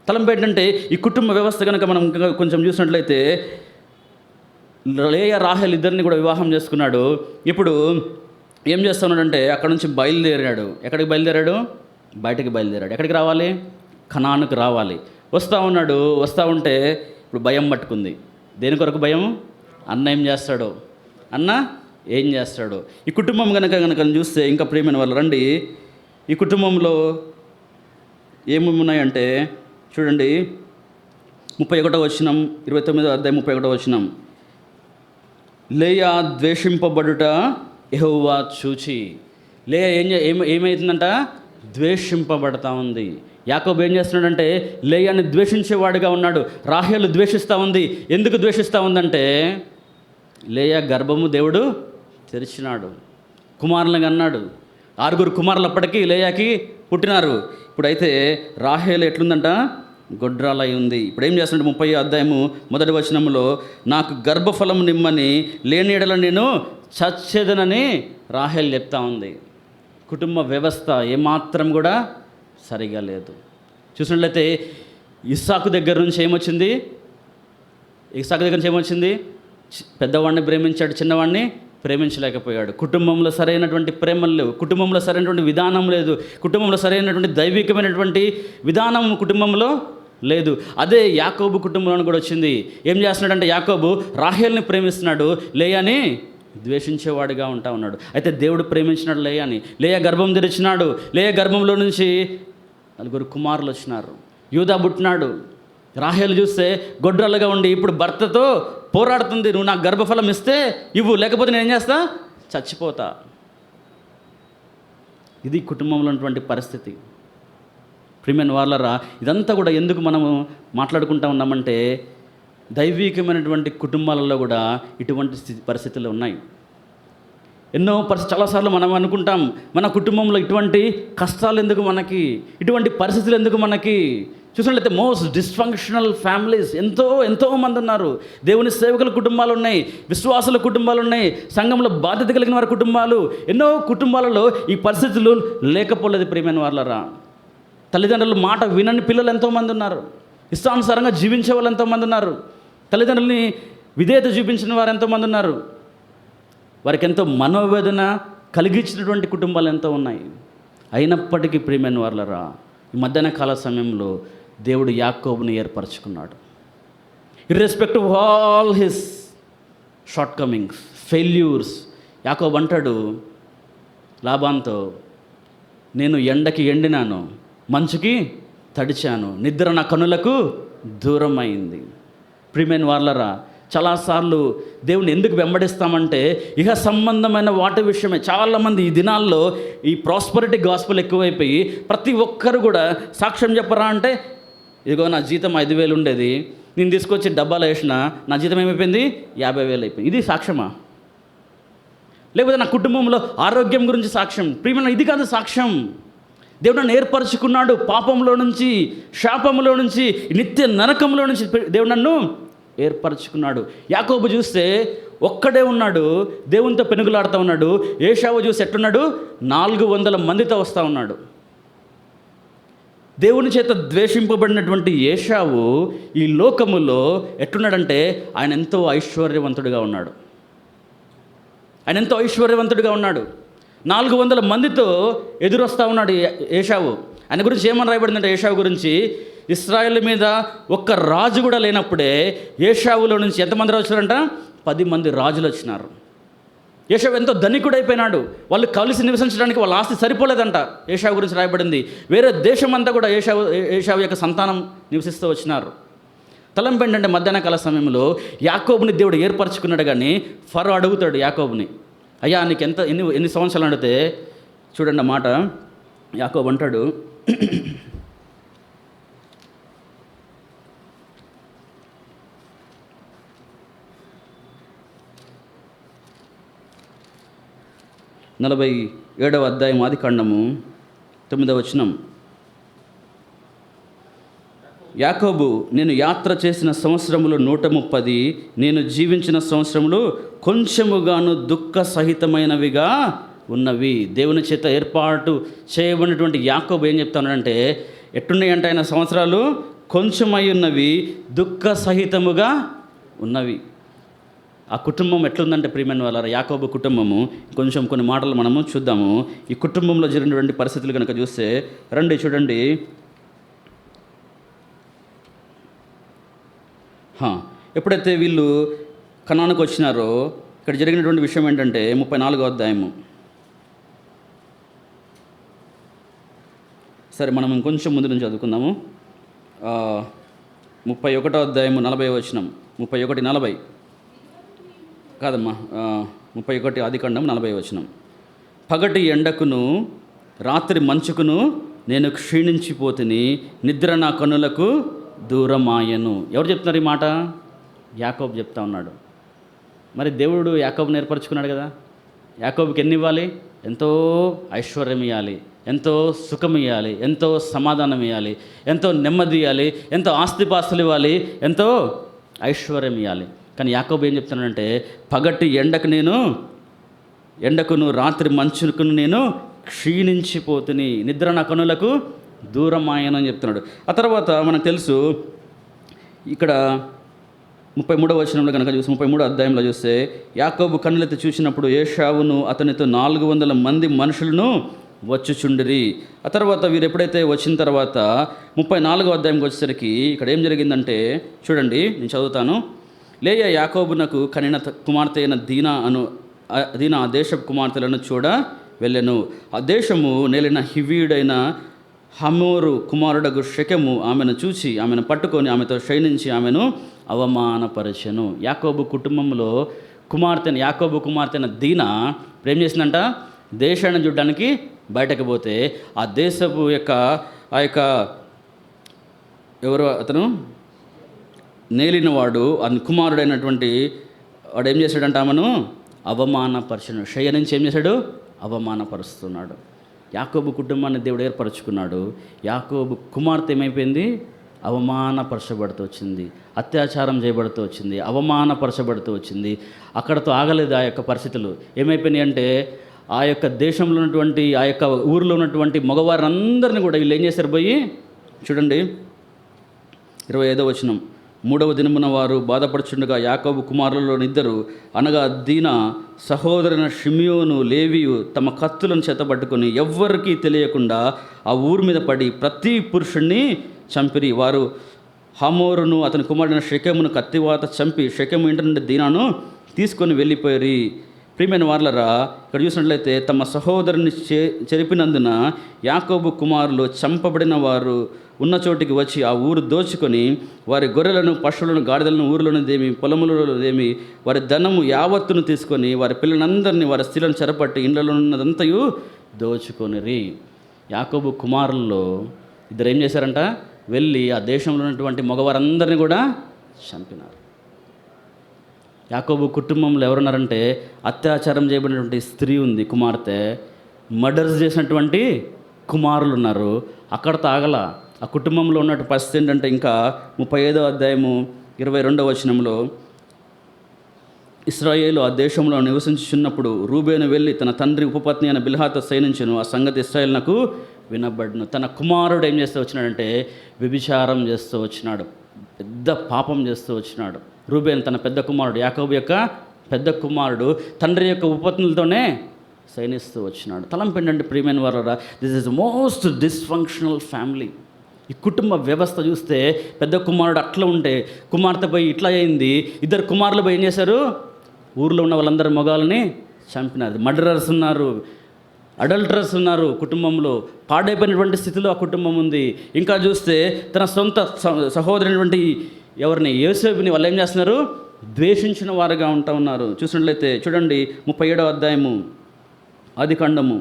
Speaker 1: తలంపేటంటే ఈ కుటుంబ వ్యవస్థ కనుక మనం కొంచెం చూసినట్లయితే, లేయా రాహేల్ ఇద్దరిని కూడా వివాహం చేసుకున్నాడు. ఇప్పుడు ఏం చేస్తున్నాడంటే అక్కడ నుంచి బయలుదేరాడు. ఎక్కడికి బయలుదేరాడు? బయటకు బయలుదేరాడు. ఎక్కడికి రావాలి? కనానుకు రావాలి. వస్తూ ఉంటే ఇప్పుడు భయం పట్టుకుంది. దేని కొరకు భయం? అన్న ఏం చేస్తాడు? ఈ కుటుంబం కనుక చూస్తే ఇంకా ప్రియమైన వాళ్ళు రండి, ఈ కుటుంబంలో ఏమేమి ఉన్నాయంటే చూడండి. 31వ వచనం, 29వ అధ్యాయం 31వ వచనం. లేయా ద్వేషింపబడుట యెహోవా చూచి. లేయా ఏమవుతుందంట? ద్వేషింపబడతా ఉంది. యాకోబు ఏం చేస్తున్నాడంటే లేయాని ద్వేషించేవాడుగా ఉన్నాడు. రాహేలు ద్వేషిస్తూ ఉంది. ఎందుకు ద్వేషిస్తూ ఉందంటే, లేయా గర్భము దేవుడు తెరిచినాడు, కుమారులను అన్నాడు. 6 కుమారులు అప్పటికీ లేయాకి పుట్టినారు. ఇప్పుడైతే రాహేలు ఎట్లుందంట? గొడ్రాలై ఉంది. ఇప్పుడు ఏం చేస్తున్నాడు? 30వ అధ్యాయము 1వ వచనంలో, నాకు గర్భఫలం నిమ్మని, లేని ఎడల నేను చచ్చేదనని రాహేలు చెప్తా ఉంది. కుటుంబ వ్యవస్థ ఏమాత్రం కూడా సరిగా లేదు. చూసినట్లయితే ఇస్సాకు దగ్గర నుంచి ఏమొచ్చింది? పెద్దవాడిని ప్రేమించాడు, చిన్నవాడిని ప్రేమించలేకపోయాడు. కుటుంబంలో సరైనటువంటి ప్రేమలు లేవు, కుటుంబంలో సరైనటువంటి విధానం లేదు, కుటుంబంలో సరైనటువంటి దైవికమైనటువంటి విధానం కుటుంబంలో లేదు. అదే యాకోబు కుటుంబంలో కూడా వచ్చింది. ఏం చేస్తున్నాడంటే యాకోబు రాహేల్ని ప్రేమిస్తున్నాడు, లేయాని ద్వేషించేవాడిగా ఉన్నాడు. అయితే దేవుడు ప్రేమించినాడు లేయాని. లేయా గర్భం తెరిచినాడు. లేయా గర్భంలో నుంచి 4 కుమారులు వచ్చినారు. యూదా పుట్టినాడు. రాహేలు చూస్తే గొడ్రాలుగా ఉండి ఇప్పుడు భర్తతో పోరాడుతుంది. నువ్వు నాకు గర్భఫలం ఇస్తే ఇవ్వు, లేకపోతే నేను ఏం చేస్తా? చచ్చిపోతా. ఇది కుటుంబంలో ఉన్నటువంటి పరిస్థితి. ప్రియమైన వాళ్ళరా, ఇదంతా కూడా ఎందుకు మనము మాట్లాడుకుంటూ ఉన్నామంటే, దైవికమైనటువంటి కుటుంబాలలో కూడా ఇటువంటి పరిస్థితులు ఉన్నాయి. చాలాసార్లు మనం అనుకుంటాం, మన కుటుంబంలో ఇటువంటి కష్టాలు ఎందుకు మనకి, ఇటువంటి పరిస్థితులు ఎందుకు మనకి? చూసినట్లయితే మోస్ట్ డిస్ఫంక్షనల్ ఫ్యామిలీస్ ఎంతో మంది ఉన్నారు. దేవుని సేవకుల కుటుంబాలు ఉన్నాయి, విశ్వాసుల కుటుంబాలు ఉన్నాయి, సంఘంలో బాధ్యత కలిగిన వారి కుటుంబాలు, ఎన్నో కుటుంబాలలో ఈ పరిస్థితులు లేకపోలేదు. ప్రియమైన వాళ్ళరా, తల్లిదండ్రుల మాట వినని పిల్లలు ఎంతోమంది ఉన్నారు, ఇష్టానుసారంగా జీవించే వాళ్ళు ఎంతోమంది ఉన్నారు, తల్లిదండ్రులని విధేయత చూపించిన వారు ఎంతోమంది ఉన్నారు, వారికి ఎంతో మనోవేదన కలిగించినటువంటి కుటుంబాలు ఎంతో ఉన్నాయి. అయినప్పటికీ ప్రియమైన వాళ్ళరా, ఈ మధ్యాహ్న కాల సమయంలో దేవుడు యాకోబుని ఏర్పరచుకున్నాడు. Irrespective of all his short Cummins, failures, యాకోబు అంటాడు లాబాన్తో, నేను ఎండకి ఎండినాను, మంచుకి తడిచాను, నిద్ర నా కనులకు దూరం అయింది. ప్రియమైన వాళ్ళరా, చాలాసార్లు దేవుని ఎందుకు వెంబడిస్తామంటే ఇహ సంబంధమైన వాటి విషయమే. చాలామంది ఈ దినాల్లో ఈ ప్రాస్పరిటీ గాస్పెల్ ఎక్కువైపోయి ప్రతి ఒక్కరు కూడా సాక్ష్యం చెప్పరా అంటే, ఇదిగో నా జీతం 5,000 ఉండేది, నేను తీసుకొచ్చి డబ్బాలో వేసిన, నా జీతం ఏమైపోయింది 50,000 అయిపోయింది. ఇది సాక్ష్యమా? లేకపోతే నా కుటుంబంలో ఆరోగ్యం గురించి సాక్ష్యం? ప్రియమైన, ఇది కాదు సాక్ష్యం. దేవుడు నన్ను ఏర్పరచుకున్నాడు, పాపంలో నుంచి, శాపంలో నుంచి, నిత్య నరకంలో నుంచి దేవుడు నన్ను ఏర్పరచుకున్నాడు. యాకోబు చూస్తే ఒక్కడే ఉన్నాడు, దేవునితో పెనుగులాడుతూ ఉన్నాడు. ఏశావు చూసి ఎట్టున్నాడు, 400 మందితో వస్తూ ఉన్నాడు. దేవుని చేత ద్వేషింపబడినటువంటి ఏశావు ఈ లోకములో ఎట్టున్నాడంటే ఆయన ఎంతో ఐశ్వర్యవంతుడిగా ఉన్నాడు. 400 మందితో ఎదురొస్తూ ఉన్నాడు ఏశావు. ఆయన గురించి ఏమని రాయబడిందంటే, ఏశావు గురించి, ఇశ్రాయేల్ మీద ఒక్క రాజు కూడా లేనప్పుడే ఏశావులో నుంచి ఎంతమంది రాజులు వచ్చారంట? 10 మంది రాజులు వచ్చినారు. ఏశావు ఎంతో ధనికుడైపోయినాడు. వాళ్ళు కలిసి నివసించడానికి వాళ్ళ ఆస్తి సరిపోలేదంట. ఏశావు గురించి రాయబడింది. వేరే దేశం అంతా కూడా ఏశావు యొక్క సంతానం నివసిస్తూ వచ్చినారు. తలంపు ఏంటంటే, మధ్యాహ్న కాల సమయంలో యాకోబుని దేవుడు ఏర్పరచుకున్నాడు. కానీ ఫరో అడుగుతాడు యాకోబుని, అయ్యా నీకు ఎన్ని సంవత్సరాలు అడిగితే, చూడండి ఆ మాట. యాకోబు అంటాడు, 47వ అధ్యాయం ఆదికాండము 9వ వచనం. యాకోబు, నేను యాత్ర చేసిన సంవత్సరములు 130, నేను జీవించిన సంవత్సరములు కొంచెముగాను దుఃఖ సహితమైనవిగా ఉన్నవి. దేవుని చేత ఏర్పాటు చేయబడినటువంటి యాకోబు ఏం చెప్తానంటే, ఎట్టున్నాయంటే ఆయన సంవత్సరాలు కొంచెమై ఉన్నవి, దుఃఖ సహితముగా ఉన్నవి. ఆ కుటుంబం ఎట్లుందంటే ప్రియమైన వాళ్ళ, యాకోబు కుటుంబము, కొన్ని మాటలు మనము చూద్దాము. ఈ కుటుంబంలో జరిగినటువంటి పరిస్థితులు కనుక చూస్తే రండి చూడండి. ఎప్పుడైతే వీళ్ళు కనానుకు వచ్చినారో ఇక్కడ జరిగినటువంటి విషయం ఏంటంటే 34వ అధ్యాయము. సరే, మనం ఇంకొంచెం ముందు నుంచి చదువుకుందాము. 31వ అధ్యాయము 40వ వచనం. 31:40 కాదమ్మా, 31 ఆదికాండం 40వ వచనం. పగటి ఎండకును రాత్రి మంచుకును నేను క్షీణించిపోతుని, నిద్ర నా కన్నులకు దూరమాయను. ఎవరు చెప్తున్నారు ఈ మాట? యాకోబు చెప్తా ఉన్నాడు. మరి దేవుడు యాకోబుని ఏర్పరచుకున్నాడు కదా. యాకోబుకి ఎన్ని ఇవ్వాలి? ఎంతో ఐశ్వర్యం ఇవ్వాలి, ఎంతో సుఖం ఇవ్వాలి, ఎంతో సమాధానం ఇవ్వాలి, ఎంతో నెమ్మది ఇవ్వాలి, ఎంతో ఆస్తిపాస్తులు ఇవ్వాలి, ఎంతో ఐశ్వర్యం ఇవ్వాలి. కానీ యాకోబు ఏం చెప్తున్నాడంటే, పగటి ఎండకును రాత్రి మంచుకును నేను క్షీణించిపోతుని, నిద్ర నా కనులకు దూరం ఆయనని చెప్తున్నాడు. ఆ తర్వాత మనకు తెలుసు, ఇక్కడ 33వ వచనంలో కనుక చూసి 33వ అధ్యాయంలో చూస్తే, యాకోబు కన్నులెత్తి చూసినప్పుడు ఏశావును అతనితో 400 మంది మనుషులను వచ్చుచుండిరి. ఆ తర్వాత వీరు ఎప్పుడైతే వచ్చిన తర్వాత 34వ అధ్యాయంకి వచ్చేసరికి ఇక్కడ ఏం జరిగిందంటే చూడండి, నేను చదువుతాను. లేయా యాకోబునకు కనిన కుమార్తె అయిన దీనా ఆ దేశపు కుమార్తెలను చూడ వెళ్ళెను. ఆ దేశము నేలిన హివీయుడైన హమోరు కుమారుడగు షెకెము ఆమెను చూచి ఆమెను పట్టుకొని ఆమెతో శయనించి ఆమెను అవమానపరచెను. యాకోబు కుటుంబంలో యాకోబు కుమార్తెన దీనా ఏం చేసిందంట, దేశాన్ని చూడడానికి బయటకు పోతే ఆ దేశపు ఆ యొక్క ఎవరు అతను నేలినవాడు, అతని కుమారుడైనటువంటి వాడు ఏం చేశాడంట, ఆమెను అవమానపరచను. షయ్య నుంచి ఏం చేశాడు? అవమానపరుస్తున్నాడు. యాకోబు కుటుంబాన్ని దేవుడు ఏర్పరచుకున్నాడు. యాకోబు కుమార్తె ఏమైపోయింది? అవమానపరచబడుతూ వచ్చింది, అత్యాచారం చేయబడుతూ వచ్చింది, అవమానపరచబడుతూ వచ్చింది. అక్కడతో ఆగలేదు ఆ యొక్క పరిస్థితులు. ఏమైపోయినాయి అంటే ఆ యొక్క దేశంలో ఉన్నటువంటి, ఆ యొక్క ఊరిలో ఉన్నటువంటి మగవారందరినీ కూడా వీళ్ళు ఏం చేశారు పోయి, చూడండి 25వ వచనం, 3వ దినమున వారు బాధపడుచుండగా యాకోబు కుమారులలో ఇద్దరు, అనగా దీన సహోదరుని షిమియోను లేవియు తమ కత్తులను చేతబట్టుకొని ఎవ్వరికీ తెలియకుండా ఆ ఊరి మీద పడి ప్రతి పురుషుణ్ణి చంపిరి. వారు హమోరును అతని కుమారుడైన షెకెమును కత్తివాత చంపి షెకెము ఇంటి నుండి దీనాను తీసుకొని వెళ్ళిపోయి. ప్రియమైన వార్లరా, ఇక్కడ చూసినట్లయితే తమ సహోదరుని చెరిపినందున యాకోబు కుమారులు చంపబడిన వారు ఉన్న చోటికి వచ్చి ఆ ఊరు దోచుకొని వారి గొర్రెలను, పశువులను, గాడిదలను ఊరిలోనిదేమి పొలములదేమి వారి ధనము యావత్తును తీసుకొని వారి పిల్లలందరినీ, వారి స్త్రీలను చెరపట్టి ఇండ్లలో ఉన్నదంతయు దోచుకొనిరి. యాకోబు కుమారుల్లో ఇద్దరు ఏం చేశారంట, వెళ్ళి ఆ దేశంలో ఉన్నటువంటి మగవారందరినీ కూడా చంపినారు. యాకోబు కుటుంబంలో ఎవరున్నారంటే అత్యాచారం చేయబడినటువంటి స్త్రీ ఉంది, కుమార్తె, మర్డర్స్ చేసినటువంటి కుమారులు ఉన్నారు. అక్కడతో ఆగల. ఆ కుటుంబంలో ఉన్నటువంటి పరిస్థితి ఏంటంటే ఇంకా 35వ అధ్యాయము 22వ వచనంలో, ఇశ్రాయేలు ఆ దేశంలో నివసించుచున్నప్పుడు రూబేను వెళ్ళి తన తండ్రి ఉపపత్ని అయిన బిల్హాతో సైనించును. ఆ సంగతి ఇశ్రాయేలునకు వినబడును. తన కుమారుడు ఏం చేస్తూ వచ్చినాడంటే వ్యభిచారం చేస్తూ వచ్చినాడు, పెద్ద పాపం చేస్తూ వచ్చినాడు. రూబేన్ తన పెద్ద కుమారుడు, యాకోబు యొక్క పెద్ద కుమారుడు తండ్రి యొక్క ఉపపత్నులతోనే సైనిస్తూ వచ్చినాడు. తలంపేంటంటే ప్రియమైన వారరా, this is most dysfunctional family. ఈ కుటుంబ వ్యవస్థ చూస్తే పెద్ద కుమారుడు అట్లా ఉంటే కుమార్తె పోయి ఇట్లా అయింది. ఇద్దరు కుమారులు పోయి ఏం చేశారు, ఊర్లో ఉన్న వాళ్ళందరూ మగాళ్ళని చంపినారు. మర్డరర్స్ ఉన్నారు, అడల్టరర్స్ ఉన్నారు, కుటుంబంలో పాడైపోయినటువంటి స్థితిలో ఆ కుటుంబం ఉంది. ఇంకా చూస్తే తన సొంత సహోదరునటువంటి ఎవరిని, యోసేపుని వాళ్ళు ఏం చేస్తున్నారు, ద్వేషించిన వారుగా ఉంటా ఉన్నారు. చూసినట్లయితే చూడండి 37వ అధ్యాయము ఆదికాండము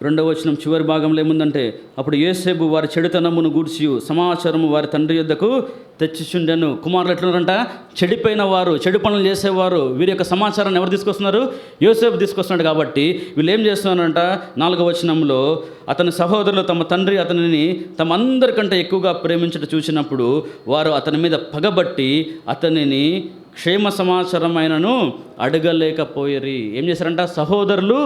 Speaker 1: 2వ వచనం చివరి భాగంలో ఏముందంటే, అప్పుడు యోసేపు వారి చెడుతనమును గూర్చి సమాచారము వారి తండ్రి యొద్దకు తెచ్చిచుండెను. కుమారులు ఎట్లున్నారంట, చెడిపోయిన వారు, చెడు పనులు చేసేవారు. వీరి యొక్క సమాచారాన్ని ఎవరు తీసుకొస్తున్నారు, యోసేపు తీసుకొస్తున్నాడు. కాబట్టి వీళ్ళు ఏం చేస్తున్నారంట, 4వ వచనంలో, అతని సహోదరులు తమ తండ్రి అతనిని తమ అందరికంటే ఎక్కువగా ప్రేమించట చూసినప్పుడు వారు అతని మీద పగబట్టి అతనిని క్షేమ సమాచారమైనను అడగలేకపోయిరి. ఏం చేశారంట, సహోదరులు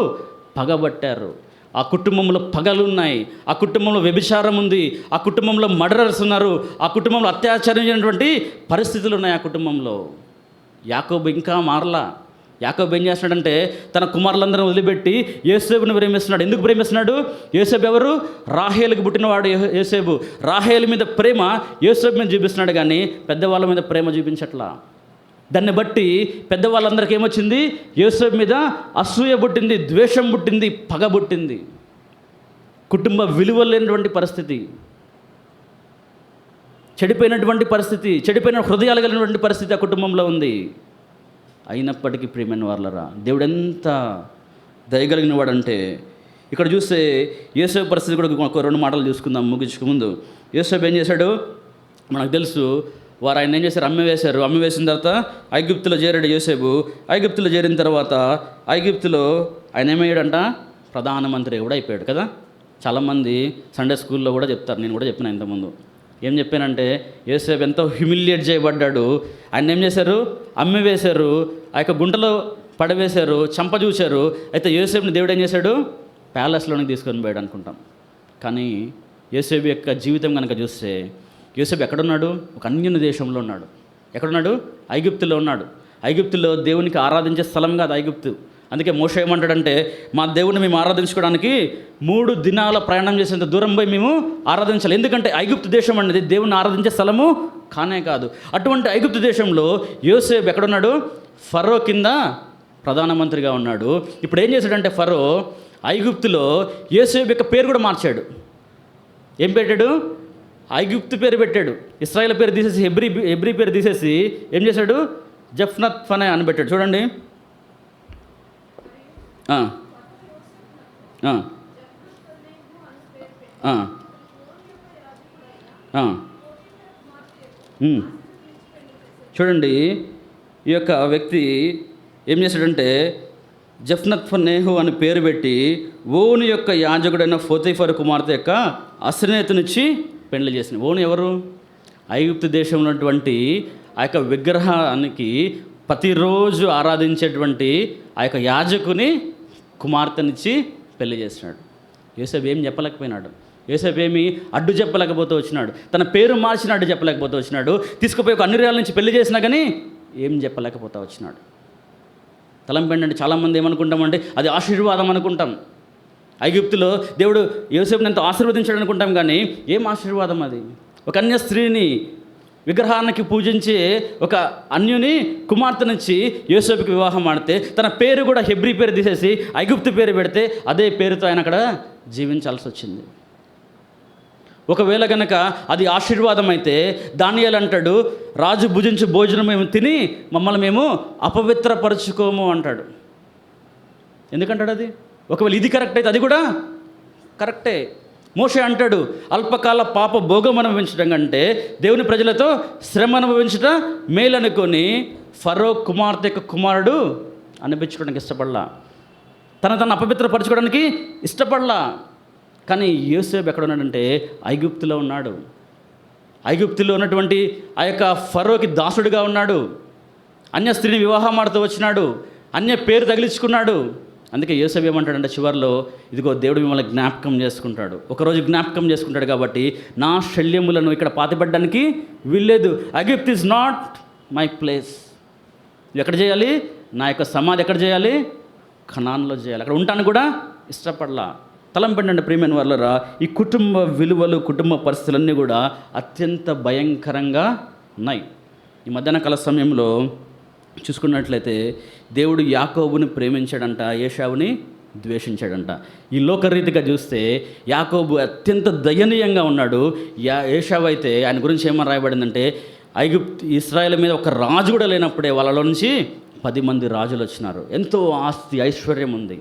Speaker 1: పగబట్టారు. ఆ కుటుంబంలో పగలున్నాయి, ఆ కుటుంబంలో వ్యభిచారం ఉంది, ఆ కుటుంబంలో మర్డరర్స్ ఉన్నారు, ఆ కుటుంబంలో అత్యాచారమైనటువంటి పరిస్థితులు ఉన్నాయి. ఆ కుటుంబంలో యాకోబు ఇంకా మారలా. యాకోబు ఏం చేస్తున్నాడంటే తన కుమారులందరినీ వదిలిపెట్టి యోసేపుని ప్రేమిస్తున్నాడు. ఎందుకు ప్రేమిస్తున్నాడు? యోసేపు ఎవరు, రాహేలుకి పుట్టినవాడు యోసేపు. రాహేలు మీద ప్రేమ యోసేపు మీద చూపిస్తున్నాడు, కానీ పెద్దవాళ్ళ మీద ప్రేమ చూపించట్లా. దాన్ని బట్టి పెద్దవాళ్ళందరికీ ఏమొచ్చింది, యోసేపు మీద అసూయ పుట్టింది, ద్వేషం పుట్టింది, పగ పుట్టింది. కుటుంబ విలువలు లేనటువంటి పరిస్థితి, చెడిపోయినటువంటి పరిస్థితి, చెడిపోయిన హృదయాలు కలిగినటువంటి పరిస్థితి ఆ కుటుంబంలో ఉంది. అయినప్పటికీ ప్రియమైన వాళ్ళరా, దేవుడు ఎంత దయగలిగిన వాడంటే, ఇక్కడ చూస్తే యోసేపు పరిస్థితి కూడా ఒక 2 మాటలు చూసుకుందాం ముగించుకు ముందు. యోసేపు ఏం చేశాడు మనకు తెలుసు. వారు ఆయన ఏం చేశారు, అమ్మి వేసిన తర్వాత ఐగుప్తులో చేరాడు యోసేపు. ఐగుప్తులో చేరిన తర్వాత ఐగుప్తులో ఆయన ఏమయ్యాడంట, ప్రధానమంత్రి కూడా అయిపోయాడు కదా. చాలామంది సండే స్కూల్లో కూడా చెప్తారు, నేను కూడా చెప్పిన ఇంతకుముందు. ఏం చెప్పానంటే యోసేపు ఎంతో హ్యూమిలియేట్ చేయబడ్డాడు. ఆయన ఏం చేశారు, అమ్మి వేశారు, ఆ యొక్క గుంటలో పడవేశారు, చంప చూశారు. అయితే యోసేపుని దేవుడు ఏం చేశాడు, ప్యాలెస్లోనికి తీసుకొని పోయాడు అనుకుంటాం. కానీ యోసేపు యొక్క జీవితం కనుక చూస్తే, యోసేపు ఎక్కడున్నాడు, ఒక అన్య దేశంలో ఉన్నాడు. ఎక్కడున్నాడు, ఐగుప్తులో ఉన్నాడు. ఐగుప్తులో దేవునికి ఆరాధించే స్థలం కాదు ఐగుప్తు. అందుకే మోషే ఏమంటాడంటే, మా దేవుడిని మేము ఆరాధించుకోవడానికి 3 దినాల ప్రయాణం చేసేంత దూరం పోయి మేము ఆరాధించాలి. ఎందుకంటే ఐగుప్తు దేశం అనేది దేవుని ఆరాధించే స్థలము కానే కాదు. అటువంటి ఐగుప్తు దేశంలో యోసేపు ఎక్కడున్నాడు, ఫరో కింద ప్రధానమంత్రిగా ఉన్నాడు. ఇప్పుడు ఏం చేశాడంటే ఫరో ఐగుప్తులో యోసేపు యొక్క పేరు కూడా మార్చాడు. ఏం పెట్టాడు, ఐగుప్తు పేరు పెట్టాడు. ఇశ్రాయేల్ పేరు తీసేసి హెబ్రీ పేరు తీసేసి ఏం చేశాడు, జఫ్నత్ ఫనే అని పెట్టాడు. చూడండి, చూడండి, ఈ యొక్క వ్యక్తి ఏం చేశాడంటే జఫ్నత్ఫనేహు అని పేరు పెట్టి ఓను యొక్క యాజకుడైన పోతీఫరు కుమార్తె యొక్క అశ్రనేతనిచ్చి పెళ్లి చేసిన. ఓను ఎవరు? ఐగుప్తు దేశంలో ఉన్నటువంటి ఆ యొక్క విగ్రహానికి ప్రతిరోజు ఆరాధించేటువంటి ఆ యొక్క యాజకుని కుమార్తెనిచ్చి పెళ్లి చేసినాడు. యోసేపు ఏం చెప్పలేకపోయినాడు. యోసేపు ఏమి అడ్డు చెప్పలేకపోతూ వచ్చినాడు. తన పేరు మార్చిన అడ్డు చెప్పలేకపోతూ వచ్చినాడు. తీసుకుపోయి ఒక అన్నిరాల నుంచి పెళ్లి చేసినా కానీ ఏం చెప్పలేకపోతూ వచ్చినాడు. తలంపేంటంటే చాలామంది ఏమనుకుంటామంటే అది ఆశీర్వాదం అనుకుంటాం. ఐగుప్తులో దేవుడు యోసేపుని ఎంతో ఆశీర్వదించాడు అనుకుంటాం, కానీ ఏం ఆశీర్వాదం అది? ఒక అన్య స్త్రీని, విగ్రహానికి పూజించే ఒక అన్యుని కుమార్తె నుంచి యోసేపుకి వివాహం ఆడితే తన పేరు కూడా హెబ్రీ పేరు తీసేసి ఐగుప్తు పేరు పెడితే అదే పేరుతో ఆయన అక్కడ జీవించాల్సి వచ్చింది. ఒకవేళ కనుక అది ఆశీర్వాదం అయితే దానియేలు అంటాడు, రాజు భుజించు భోజనం మేము తిని మమ్మల్ని మేము అపవిత్రపరచుకోము అంటాడు. ఎందుకంటాడు అది? ఒకవేళ ఇది కరెక్ట్ అయితే అది కూడా కరెక్టే. మోషే అంటాడు, అల్పకాల పాప భోగం అనుభవించడం కంటే దేవుని ప్రజలతో శ్రమ అనుభవించడం మేలనుకొని ఫరో కుమార్తె యొక్క కుమారుడు అనిపించుకోవడానికి ఇష్టపడలా, తను అపవిత్రపరచుకోవడానికి ఇష్టపడలా. కానీ యోసేపు ఎక్కడ ఉన్నాడంటే ఐగుప్తులో ఉన్నాడు. ఐగుప్తులో ఉన్నటువంటి ఆ యొక్క ఫరోకి దాసుడిగా ఉన్నాడు. అన్య స్త్రీని వివాహం ఆడుతూ వచ్చినాడు. అన్య పేరు తగిలించుకున్నాడు. అందుకే యోసేపు ఏమంటాడంటే చివరిలో, ఇదిగో దేవుడు మిమ్మల్ని జ్ఞాపకం చేసుకుంటాడు. ఒకరోజు జ్ఞాపకం చేసుకుంటాడు కాబట్టి నా శల్యములను ఇక్కడ పాతిపెట్టడానికి వీల్లేదు. ఐగుప్త్ ఈజ్ నాట్ మై ప్లేస్. ఎక్కడ చేయాలి? నా యొక్క సమాధి ఎక్కడ చేయాలి? ఖనాన్లో చేయాలి. అక్కడ ఉంటాను కూడా ఇష్టపడలా. తలంపెండండి ప్రియమైన వాళ్ళరా, ఈ కుటుంబ విలువలు, కుటుంబ పరిస్థితులన్నీ కూడా అత్యంత భయంకరంగా ఉన్నాయి. ఈ మధ్యాహ్న కాల సమయంలో చూసుకున్నట్లయితే దేవుడు యాకోబుని ప్రేమించాడంట, ఏశావుని ద్వేషించాడంట. ఈ లోకరీతిగా చూస్తే యాకోబు అత్యంత దయనీయంగా ఉన్నాడు. ఏశావు అయితే ఆయన గురించి ఏమని రాయబడిందంటే, ఇశ్రాయేలు మీద ఒక రాజు కూడా లేనప్పుడే వాళ్ళలో నుంచి 10 మంది రాజులు వచ్చినారు. ఎంతో ఆస్తి ఐశ్వర్యం ఉంది.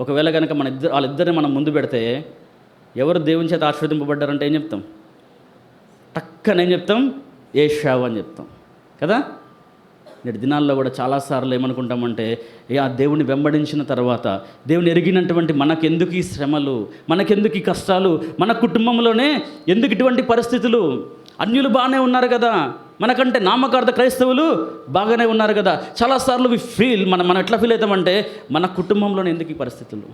Speaker 1: ఒకవేళ కనుక వాళ్ళిద్దరిని మనం ముందు పెడితే ఎవరు దేవుని చేత ఆశీర్వదింపబడ్డారంటే ఏం చెప్తాం? టక్కనేం చెప్తాం? ఏశావు అని చెప్తాం కదా. నేటి దినాల్లో కూడా చాలాసార్లు ఏమనుకుంటామంటే, ఆ దేవుని వెంబడించిన తర్వాత, దేవుని ఎరిగినటువంటి మనకెందుకు ఈ శ్రమలు, మనకెందుకు ఈ కష్టాలు, మన కుటుంబంలోనే ఎందుకు ఇటువంటి పరిస్థితులు? అన్యులు బాగానే ఉన్నారు కదా, మనకంటే నామకార్థ క్రైస్తవులు బాగానే ఉన్నారు కదా. చాలాసార్లు మనం ఎట్లా ఫీల్ అవుతామంటే, మన కుటుంబంలోనే ఎందుకు ఈ పరిస్థితులు,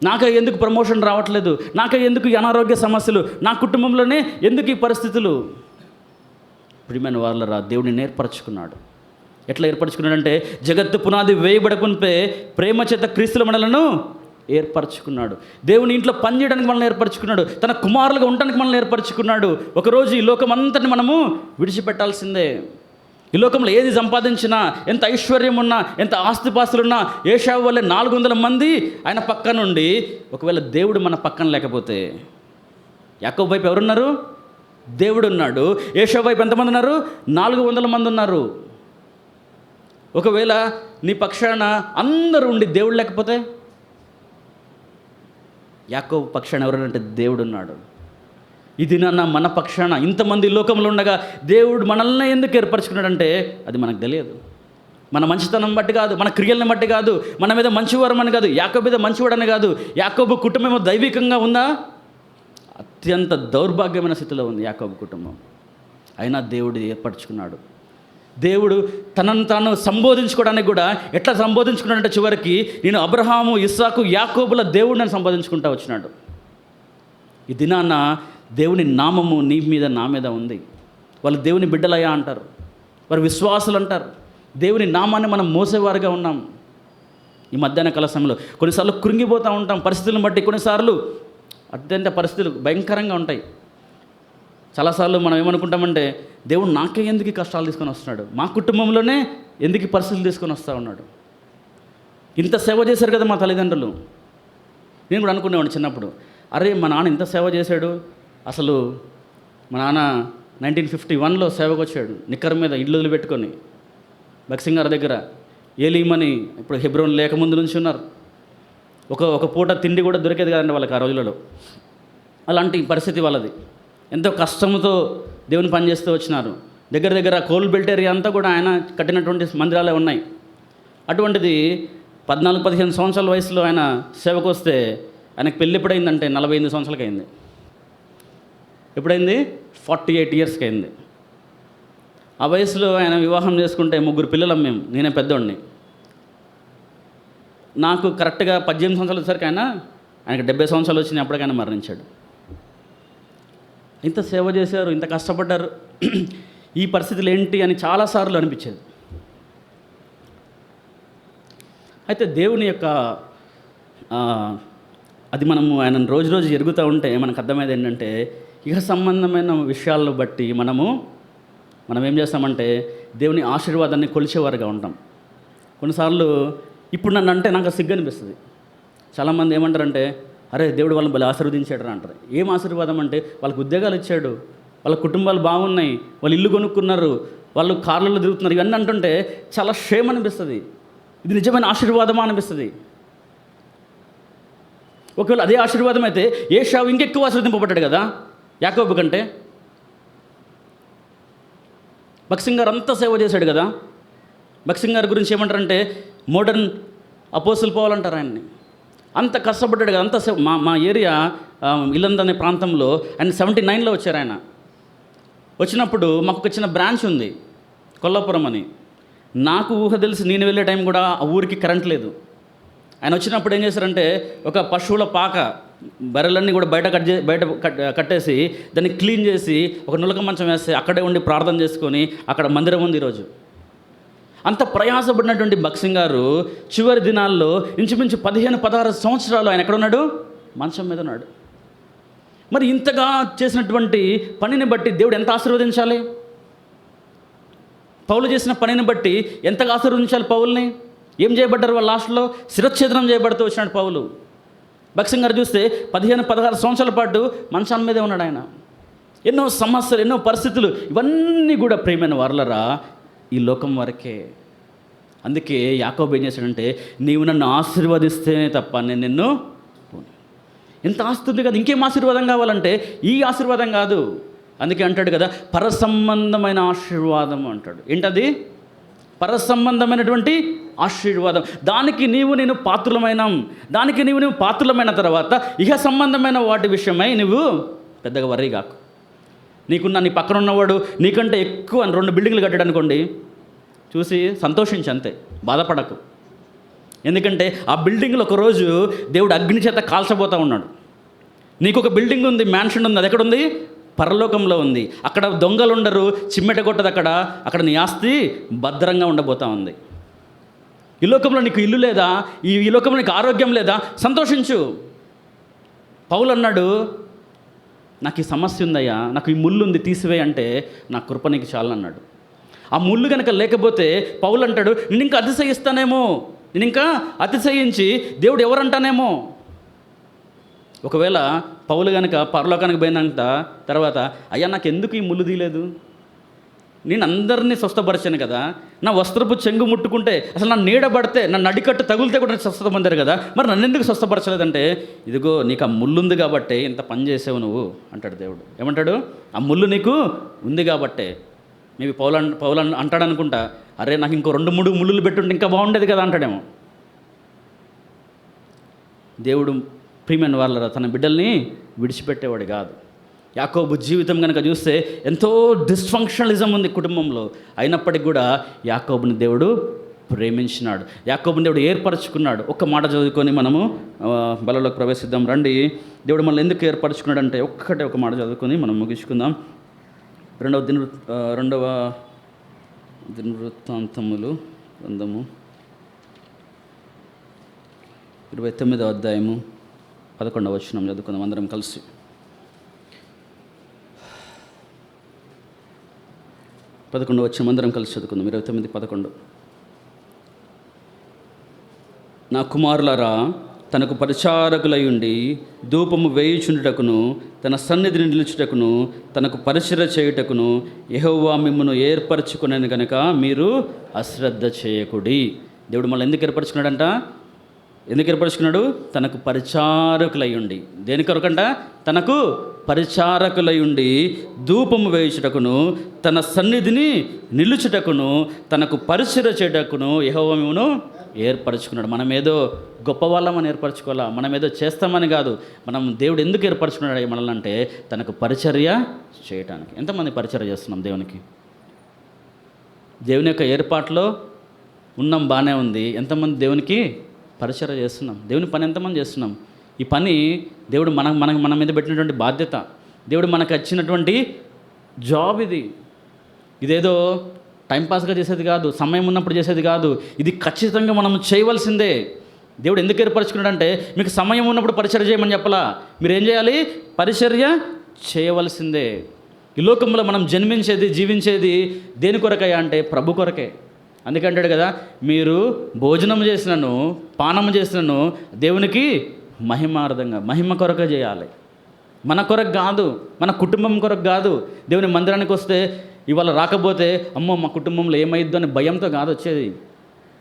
Speaker 1: నాకే ఎందుకు ప్రమోషన్ రావట్లేదు, నాకే ఎందుకు ఈ అనారోగ్య సమస్యలు, నా కుటుంబంలోనే ఎందుకు ఈ పరిస్థితులు? ప్రియమైన వాళ్ళరా, దేవుడిని ఏర్పరచుకున్నాడు. ఎట్లా ఏర్పరచుకున్నాడంటే, జగత్తు పునాది వేయబడకుంటే ప్రేమ చేత క్రీస్తుల మనలను ఏర్పరచుకున్నాడు. దేవుని ఇంట్లో పనిచేయడానికి మనల్ని ఏర్పరచుకున్నాడు. తన కుమారులుగా ఉండడానికి మనల్ని ఏర్పరచుకున్నాడు. ఒకరోజు ఈ లోకం అంతటిని మనము విడిచిపెట్టాల్సిందే. ఈ లోకంలో ఏది సంపాదించినా, ఎంత ఐశ్వర్యం ఉన్నా, ఎంత ఆస్తిపాస్తులున్నా, ఏశావు వల్లే 400 మంది ఆయన పక్కన ఉండి, ఒకవేళ దేవుడు మన పక్కన లేకపోతే, యాకోబు వైపు ఎవరున్నారు? దేవుడు ఉన్నాడు. ఏశావు వైపు ఎంతమంది ఉన్నారు? 400 మంది ఉన్నారు. ఒకవేళ నీ పక్షాన అందరూ ఉండి దేవుడు లేకపోతే, యాకోబు పక్షాన ఎవరంటే దేవుడు ఉన్నాడు. ఇది మన పక్షాన ఇంతమంది లోకంలో ఉండగా దేవుడు మనల్ని ఎందుకు ఏర్పరచుకున్నాడంటే అది మనకు తెలియదు. మన మంచితనం బట్టి కాదు, మన క్రియలను బట్టి కాదు, మన మీద మంచివారం అని కాదు, యాకోబు మీద మంచివాడని కాదు. యాకోబు కుటుంబం దైవికంగా ఉందా? అత్యంత దౌర్భాగ్యమైన స్థితిలో ఉంది యాకోబు కుటుంబం. అయినా దేవుడు ఏర్పరచుకున్నాడు. దేవుడు తనను తాను సంబోధించుకోవడానికి కూడా ఎట్లా సంబోధించుకున్నాడంటే, చివరికి నేను అబ్రహాము, ఇస్సాకు, యాకోబుల దేవుడు నన్ను సంబోధించుకుంటూ వచ్చినాడు. ఈ దినాన దేవుని నామము నీ మీద, నా మీద ఉంది. వాళ్ళు దేవుని బిడ్డలయ్యా అంటారు, వారు విశ్వాసులు అంటారు. దేవుని నామాన్ని మనం మోసేవారుగా ఉన్నాం. ఈ మధ్యాహ్న కాల సమయంలో కొన్నిసార్లు కృంగిపోతూ ఉంటాం పరిస్థితులను బట్టి. కొన్నిసార్లు అత్యంత పరిస్థితులు భయంకరంగా ఉంటాయి. చాలాసార్లు మనం ఏమనుకుంటామంటే, దేవుడు నాకే ఎందుకు కష్టాలు తీసుకొని వస్తున్నాడు, మా కుటుంబంలోనే ఎందుకు పరిస్థితులు తీసుకొని వస్తూ ఉన్నాడు. ఇంత సేవ చేశారు కదా మా తల్లిదండ్రులు. నేను కూడా అనుకునేవాడిని చిన్నప్పుడు, అరే మా నాన్న ఇంత సేవ చేశాడు, అసలు మా నాన్న 1951లో సేవకు వచ్చాడు, నిక్కర మీద ఇల్లు వదిలిపెట్టుకొని బక్సింగార్ దగ్గర ఏలీమని, ఇప్పుడు హెబ్రోన్ లేకముందు నుంచి ఉన్నారు. ఒక పూట తిండి కూడా దొరికేది కదండి వాళ్ళకి ఆ రోజులలో. అలాంటి పరిస్థితి వాళ్ళది. ఎంతో కష్టంతో దేవుని పని చేస్తూ వచ్చినారు. దగ్గర కోల్ బెల్ట్ ఏరియా అంతా కూడా ఆయన కట్టినటువంటి మందిరాలే ఉన్నాయి. అటువంటిది
Speaker 2: 14-15 సంవత్సరాల వయసులో ఆయన సేవకు వస్తే ఆయనకు పెళ్ళి ఎప్పుడైందంటే 48 సంవత్సరాలకి అయింది. ఎప్పుడైంది? 48 ఇయర్స్కి అయింది. ఆ వయసులో ఆయన వివాహం చేసుకుంటే 3 పిల్లలం మేము, నేనే పెద్దోడిని. నాకు కరెక్ట్గా 18 సంవత్సరాలు వచ్చేసరికి ఆయనకు 70 సంవత్సరాలు వచ్చినాయి, అప్పటికైనా మరణించాడు. ఇంత సేవ చేశారు, ఇంత కష్టపడ్డారు, ఈ పరిస్థితులు ఏంటి అని చాలాసార్లు అనిపించేది. అయితే దేవుని యొక్క అది మనము ఆయనను రోజు రోజు ఎరుగుతూ ఉంటే మనకు అర్థమయ్యేది ఏంటంటే, ఇహ సంబంధమైన విషయాలను బట్టి మనం ఏం చేస్తామంటే దేవుని ఆశీర్వాదాన్ని కొలిచేవారుగా ఉంటాం. కొన్నిసార్లు ఇప్పుడు నన్ను అంటే నాకు సిగ్గు అనిపిస్తుంది. చాలామంది ఏమంటారంటే, అరే దేవుడు వాళ్ళని భలే ఆశీర్వదించాడు అంటారు. ఏం ఆశీర్వాదం అంటే, వాళ్ళకి ఉద్యోగాలు ఇచ్చాడు, వాళ్ళ కుటుంబాలు బాగున్నాయి, వాళ్ళు ఇల్లు కొనుక్కున్నారు, వాళ్ళు కార్లలో తిరుగుతున్నారు, ఇవన్నీ అంటుంటే చాలా షేమ్ అనిపిస్తుంది. ఇది నిజమైన ఆశీర్వాదమా అనిపిస్తుంది. ఒకవేళ అదే ఆశీర్వాదం అయితే ఏశావు ఇంకెక్కువ ఆశీర్వదింపబడ్డాడు కదా యాకోబు కంటే. భక్సింగ్ గారు అంతా సేవ చేశాడు కదా. భక్సింగ్ గారి గురించి ఏమంటారంటే మోడర్న్ అపోస్తుల్ పౌలు అంటారు ఆయన్ని. అంత కష్టపడ్డాడు కదా, అంత సేవ. మా ఏరియా ఇల్లంద అనే ప్రాంతంలో ఆయన 79లో వచ్చారు. ఆయన వచ్చినప్పుడు మాకు ఒక చిన్న బ్రాంచ్ ఉంది కొల్లాపురం అని. నాకు ఊహ తెలిసి నేను వెళ్ళే టైం కూడా ఆ ఊరికి కరెంట్ లేదు. ఆయన వచ్చినప్పుడు ఏం చేశారంటే ఒక పశువుల పాక, బర్రెలన్నీ కూడా బయట కట్టేసి దాన్ని క్లీన్ చేసి ఒక నులక మంచం వేస్తే అక్కడే ఉండి ప్రార్థన చేసుకొని అక్కడ మందిరం ఉంది ఈరోజు. అంత ప్రయాసపడినటువంటి భక్సింగ్ గారు చివరి దినాల్లో ఇంచుమించు 15-16 సంవత్సరాలు ఆయన ఎక్కడున్నాడు? మంచం మీద ఉన్నాడు. మరి ఇంతగా చేసినటువంటి పనిని బట్టి దేవుడు ఎంత ఆశీర్వదించాలి? పౌలు చేసిన పనిని బట్టి ఎంతగా ఆశీర్వదించాలి పౌల్ని? ఏం చేయబడ్డారు వాళ్ళు? లాస్ట్లో శిరచ్ఛేదనం చేయబడుతూ వచ్చినాడు పౌలు. భక్సింగ్ గారు చూస్తే 15-16 సంవత్సరాల పాటు మంచాల మీదే ఉన్నాడు ఆయన. ఎన్నో సమస్యలు, ఎన్నో పరిస్థితులు, ఇవన్నీ కూడా ప్రియమైన వారలరా ఈ లోకం వరకే. అందుకే యాకోబు ఏం చేశాడంటే, నీవు నన్ను ఆశీర్వదిస్తేనే తప్ప నేను నిన్ను, ఎంత ఆస్తుంది కదా, ఇంకేం ఆశీర్వాదం కావాలంటే ఈ ఆశీర్వాదం కాదు. అందుకే అంటాడు కదా, పరసంబంధమైన ఆశీర్వాదం అంటాడు. ఏంటది? పరసంబంధమైనటువంటి ఆశీర్వాదం. దానికి నేను పాత్రులమైన తర్వాత ఇహ సంబంధమైన వాటి విషయమై నువ్వు పెద్దగా వర్రీ కాకు. నీ పక్కన ఉన్నవాడు నీకంటే ఎక్కువ 2 బిల్డింగ్లు కట్టాడు అనుకోండి, చూసి సంతోషించి అంతే, బాధపడకు. ఎందుకంటే ఆ బిల్డింగ్లో ఒకరోజు దేవుడు అగ్ని చేత కాల్చబోతూ ఉన్నాడు. నీకు ఒక బిల్డింగ్ ఉంది, మ్యాన్షన్ ఉంది, అది ఎక్కడుంది? పరలోకంలో ఉంది. అక్కడ దొంగలు ఉండరు, చిమ్మెట కొట్టదు. అక్కడ నీ ఆస్తి భద్రంగా ఉండబోతూ ఉంది. ఈ లోకంలో నీకు ఇల్లు లేదా, ఈ లోకంలో నీకు ఆరోగ్యం లేదా, సంతోషించు. పౌలు అన్నాడు, నాకు ఈ సమస్య ఉందయ్యా, నాకు ఈ ముళ్ళు ఉంది, తీసివేయి అంటే నా కృప నీకు చాలు అన్నాడు. ఆ ముళ్ళు కనుక లేకపోతే పౌలు అంటాడు, నేను ఇంకా అతిశయిస్తానేమో, నేను ఇంకా అతిశయించి దేవుడు ఎవరంటానేమో. ఒకవేళ పౌలు కనుక పరలోకానికి పోయినంత తర్వాత, అయ్యా నాకు ఎందుకు ఈ ముళ్ళు తీయలేదు, నేను అందరినీ స్వస్థపరిచాను కదా, నా వస్త్రపు చెంగు ముట్టుకుంటే అసలు నా నీడ పడితే, నా నడికట్టు తగులితే కూడా స్వస్థత పొందారు కదా, మరి నన్ను ఎందుకు స్వస్థపరచలేదంటే, ఇదిగో నీకు ఆ ముళ్ళు ఉంది కాబట్టే ఇంత పని చేసావు నువ్వు అంటాడు దేవుడు. ఏమంటాడు? ఆ ముళ్ళు నీకు ఉంది కాబట్టే. మేబీ పౌలు అంటాడు అనుకుంటా, అరే నాకు ఇంకో 2-3 ముళ్ళులు పెట్టుంటే ఇంకా బాగుండేది కదా అంటాడేమో. దేవుడు ప్రియమైన వాళ్ళ తన బిడ్డల్ని విడిచిపెట్టేవాడు కాదు. యాకోబు జీవితం కనుక చూస్తే ఎంతో డిస్ఫంక్షనలిజం ఉంది కుటుంబంలో, అయినప్పటికీ కూడా యాకోబుని దేవుడు ప్రేమించినాడు, యాకోబుని దేవుడు ఏర్పరచుకున్నాడు. ఒక్క మాట చదువుకొని మనము బలంలోకి ప్రవేశిద్దాం రండి. దేవుడు మనల్ని ఎందుకు ఏర్పరచుకున్నాడు అంటే ఒక మాట చదువుకొని మనం ముగించుకుందాం. రెండవ దినవృత్తాంతములు గ్రంథము 29వ అధ్యాయము 11వ వచనం చదువుకుందాం అందరం కలిసి. 11వ వచనం అందరం కలిసి చదువుకుందాం. 29:11. నా కుమారులారా, తనకు పరిచారకులై ఉండి ధూపము వేయుచుండుటకును తన సన్నిధిని నిలుచుటకును తనకు పరిచర్య చేయుటకును యెహోవా మిమ్మును ఏర్పరచుకునేది కనుక మీరు అశ్రద్ధ చేయకుడి. దేవుడు మళ్ళీ ఎందుకు ఏర్పరచుకున్నాడు? తనకు పరిచారకులై ఉండి. దేని కొరకంట? తనకు పరిచారకులై ఉండి ధూపము వేయుచుటకును తన సన్నిధిని నిలుచుటకును తనకు పరిచర్య చేయుటకును యెహోవా మిమ్మును ఏర్పరచుకున్నాడు. మనం ఏదో గొప్ప వాళ్ళమని ఏర్పరచుకోవాలా, మనం ఏదో చేస్తామని కాదు. మనం దేవుడు ఎందుకు ఏర్పరచుకున్నాడు మనల్ని అంటే తనకు పరిచర్య చేయటానికి. ఎంతమంది పరిచర్య చేస్తున్నాం దేవునికి? దేవుని యొక్క ఏర్పాట్లో ఉన్నాం, బాగానే ఉంది. ఎంతమంది దేవునికి పరిచర్య చేస్తున్నాం? దేవుని పని ఎంతమంది చేస్తున్నాం? ఈ పని దేవుడు మన మీద పెట్టినటువంటి బాధ్యత, దేవుడు మనకు వచ్చినటువంటి జాబ్ ఇది. ఇదేదో టైంపాస్గా చేసేది కాదు, సమయం ఉన్నప్పుడు చేసేది కాదు. ఇది ఖచ్చితంగా మనం చేయవలసిందే. దేవుడు ఎందుకు ఏర్పరచుకున్నాడంటే మీకు సమయం ఉన్నప్పుడు పరిచర్య చేయమని చెప్పలా. మీరు ఏం చేయాలి? పరిచర్య చేయవలసిందే. ఈ లోకంలో మనం జన్మించేది, జీవించేది దేని కొరకయ్యా అంటే ప్రభు కొరకే. అందుకంటాడు కదా, మీరు భోజనం చేసినను పానం చేసినను దేవునికి మహిమార్థంగా, మహిమ కొరకే చేయాలి. మన కొరకు కాదు, మన కుటుంబం కొరకు కాదు. దేవుని మందిరానికి వస్తే ఇవాళ రాకపోతే అమ్మో మా కుటుంబంలో ఏమైద్దో అని భయంతో కాదు వచ్చేది.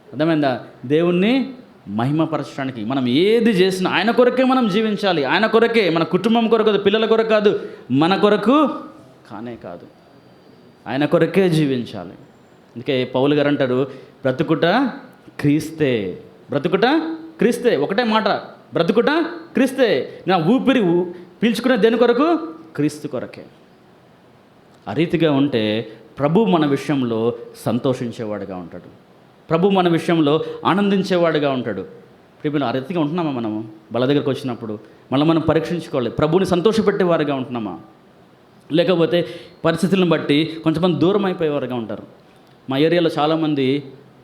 Speaker 2: అర్థమైందా? దేవుణ్ణి మహిమపరచడానికి మనం ఏది చేసినా ఆయన కొరకే మనం జీవించాలి. ఆయన కొరకే, మన కుటుంబం కొరకు కాదు, పిల్లల కొరకు కాదు, మన కొరకు కానే కాదు, ఆయన కొరకే జీవించాలి. అందుకే పౌలు గారు అంటారు, బ్రతుకుట క్రీస్తే, బ్రతుకుట క్రీస్తే. ఒకటే మాట, బ్రతుకుట క్రీస్తే. నా ఊపిరి పీల్చుకునే దేని కొరకు? క్రీస్తు కొరకే. ఆ రీతిగా ఉంటే ప్రభు మన విషయంలో సంతోషించేవాడుగా ఉంటాడు, ప్రభు మన విషయంలో ఆనందించేవాడుగా ఉంటాడు. ఇప్పుడు ఆ రీతిగా ఉంటున్నామా మనము? బల దగ్గరికి వచ్చినప్పుడు మనం పరీక్షించుకోవాలి. ప్రభువుని సంతోషపెట్టేవారుగా ఉంటున్నామా, లేకపోతే పరిస్థితులను బట్టి కొంతమంది దూరం అయిపోయేవారుగా ఉంటారు. మా ఏరియాలో చాలామంది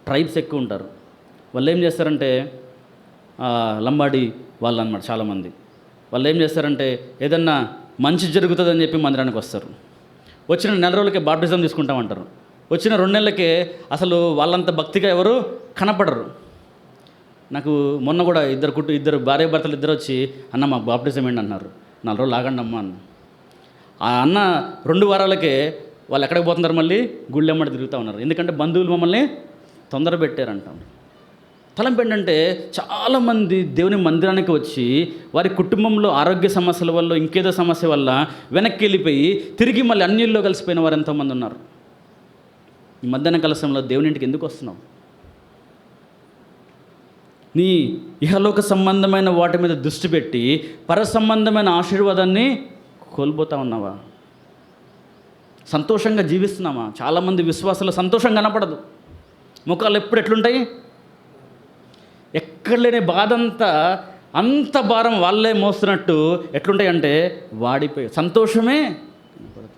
Speaker 2: ట్రైబ్స్ ఎక్కువ ఉంటారు. వాళ్ళు ఏం చేస్తారంటే లంబాడి వాళ్ళు అన్నమాట. చాలామంది వాళ్ళు ఏం చేస్తారంటే ఏదన్నా మంచి జరుగుతుందని చెప్పి మందిరానికి వస్తారు. వచ్చిన 4 రోజులకే బాప్టిజం తీసుకుంటామంటారు. వచ్చిన 2 నెలలకే అసలు వాళ్ళంత భక్తిగా ఎవరు కనపడరు. నాకు మొన్న కూడా ఇద్దరు భార్య భర్తలు ఇద్దరు వచ్చి అన్న మాకు బాప్టిజం ఏంటి అన్నారు. 4 రోజులు ఆగండి అమ్మ అన్న. ఆ అన్న 2 వారాలకే వాళ్ళు ఎక్కడికి పోతున్నారు? మళ్ళీ గుళ్ళెమ్మడి తిరుగుతూ ఉన్నారు. ఎందుకంటే బంధువులు మమ్మల్ని తొందర పెట్టారంటాం. తలంపు ఏంటంటే చాలామంది దేవుని మందిరానికి వచ్చి వారి కుటుంబంలో ఆరోగ్య సమస్యల వల్ల, ఇంకేదో సమస్య వల్ల వెనక్కి వెళ్ళిపోయి తిరిగి మళ్ళీ అన్యుల్లో కలిసిపోయిన వారు ఎంతోమంది ఉన్నారు. ఈ మధ్యాహ్న కలశంలో దేవుని ఇంటికి ఎందుకు వస్తున్నావు? నీ ఇహలోక సంబంధమైన వాటి మీద దృష్టి పెట్టి పర సంబంధమైన ఆశీర్వాదాన్ని కోల్పోతా ఉన్నావా? సంతోషంగా జీవిస్తున్నామా? చాలామంది విశ్వాసాలు సంతోషం కనపడదు. ముఖాలు ఎప్పుడు ఎట్లుంటాయి? ఎక్కడ లేని బాధ అంత భారం వాళ్ళే మోస్తున్నట్టు ఎట్లుంటాయంటే వాడిపోయి సంతోషమే కనపడదు.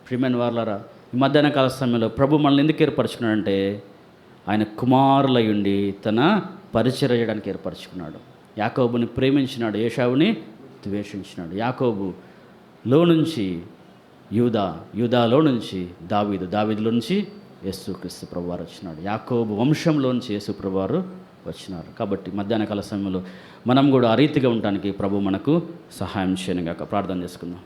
Speaker 2: ప్రియమైన వారలారా, ఈ మధ్యాహ్న కాల సమయంలో ప్రభు మనల్ని ఎందుకు ఏర్పరచుకున్నాడంటే ఆయన కుమారులై ఉండి తన పరిచర్య చేయడానికి ఏర్పరచుకున్నాడు. యాకోబుని ప్రేమించినాడు, ఏశావుని ద్వేషించినాడు. యాకోబులో నుంచి యూదాలో నుంచి దావీదులో నుంచి యేసుక్రీస్తు ప్రభువారు వచ్చినాడు. యాకోబు వంశంలోంచి యేసు ప్రభువారు వచ్చినారు. కాబట్టి మధ్యాహ్న కాల సమయంలో మనం కూడా ఆ రీతిగా ఉండడానికి ప్రభు మనకు సహాయం చేయనుగాక. ప్రార్థన చేసుకుందాం.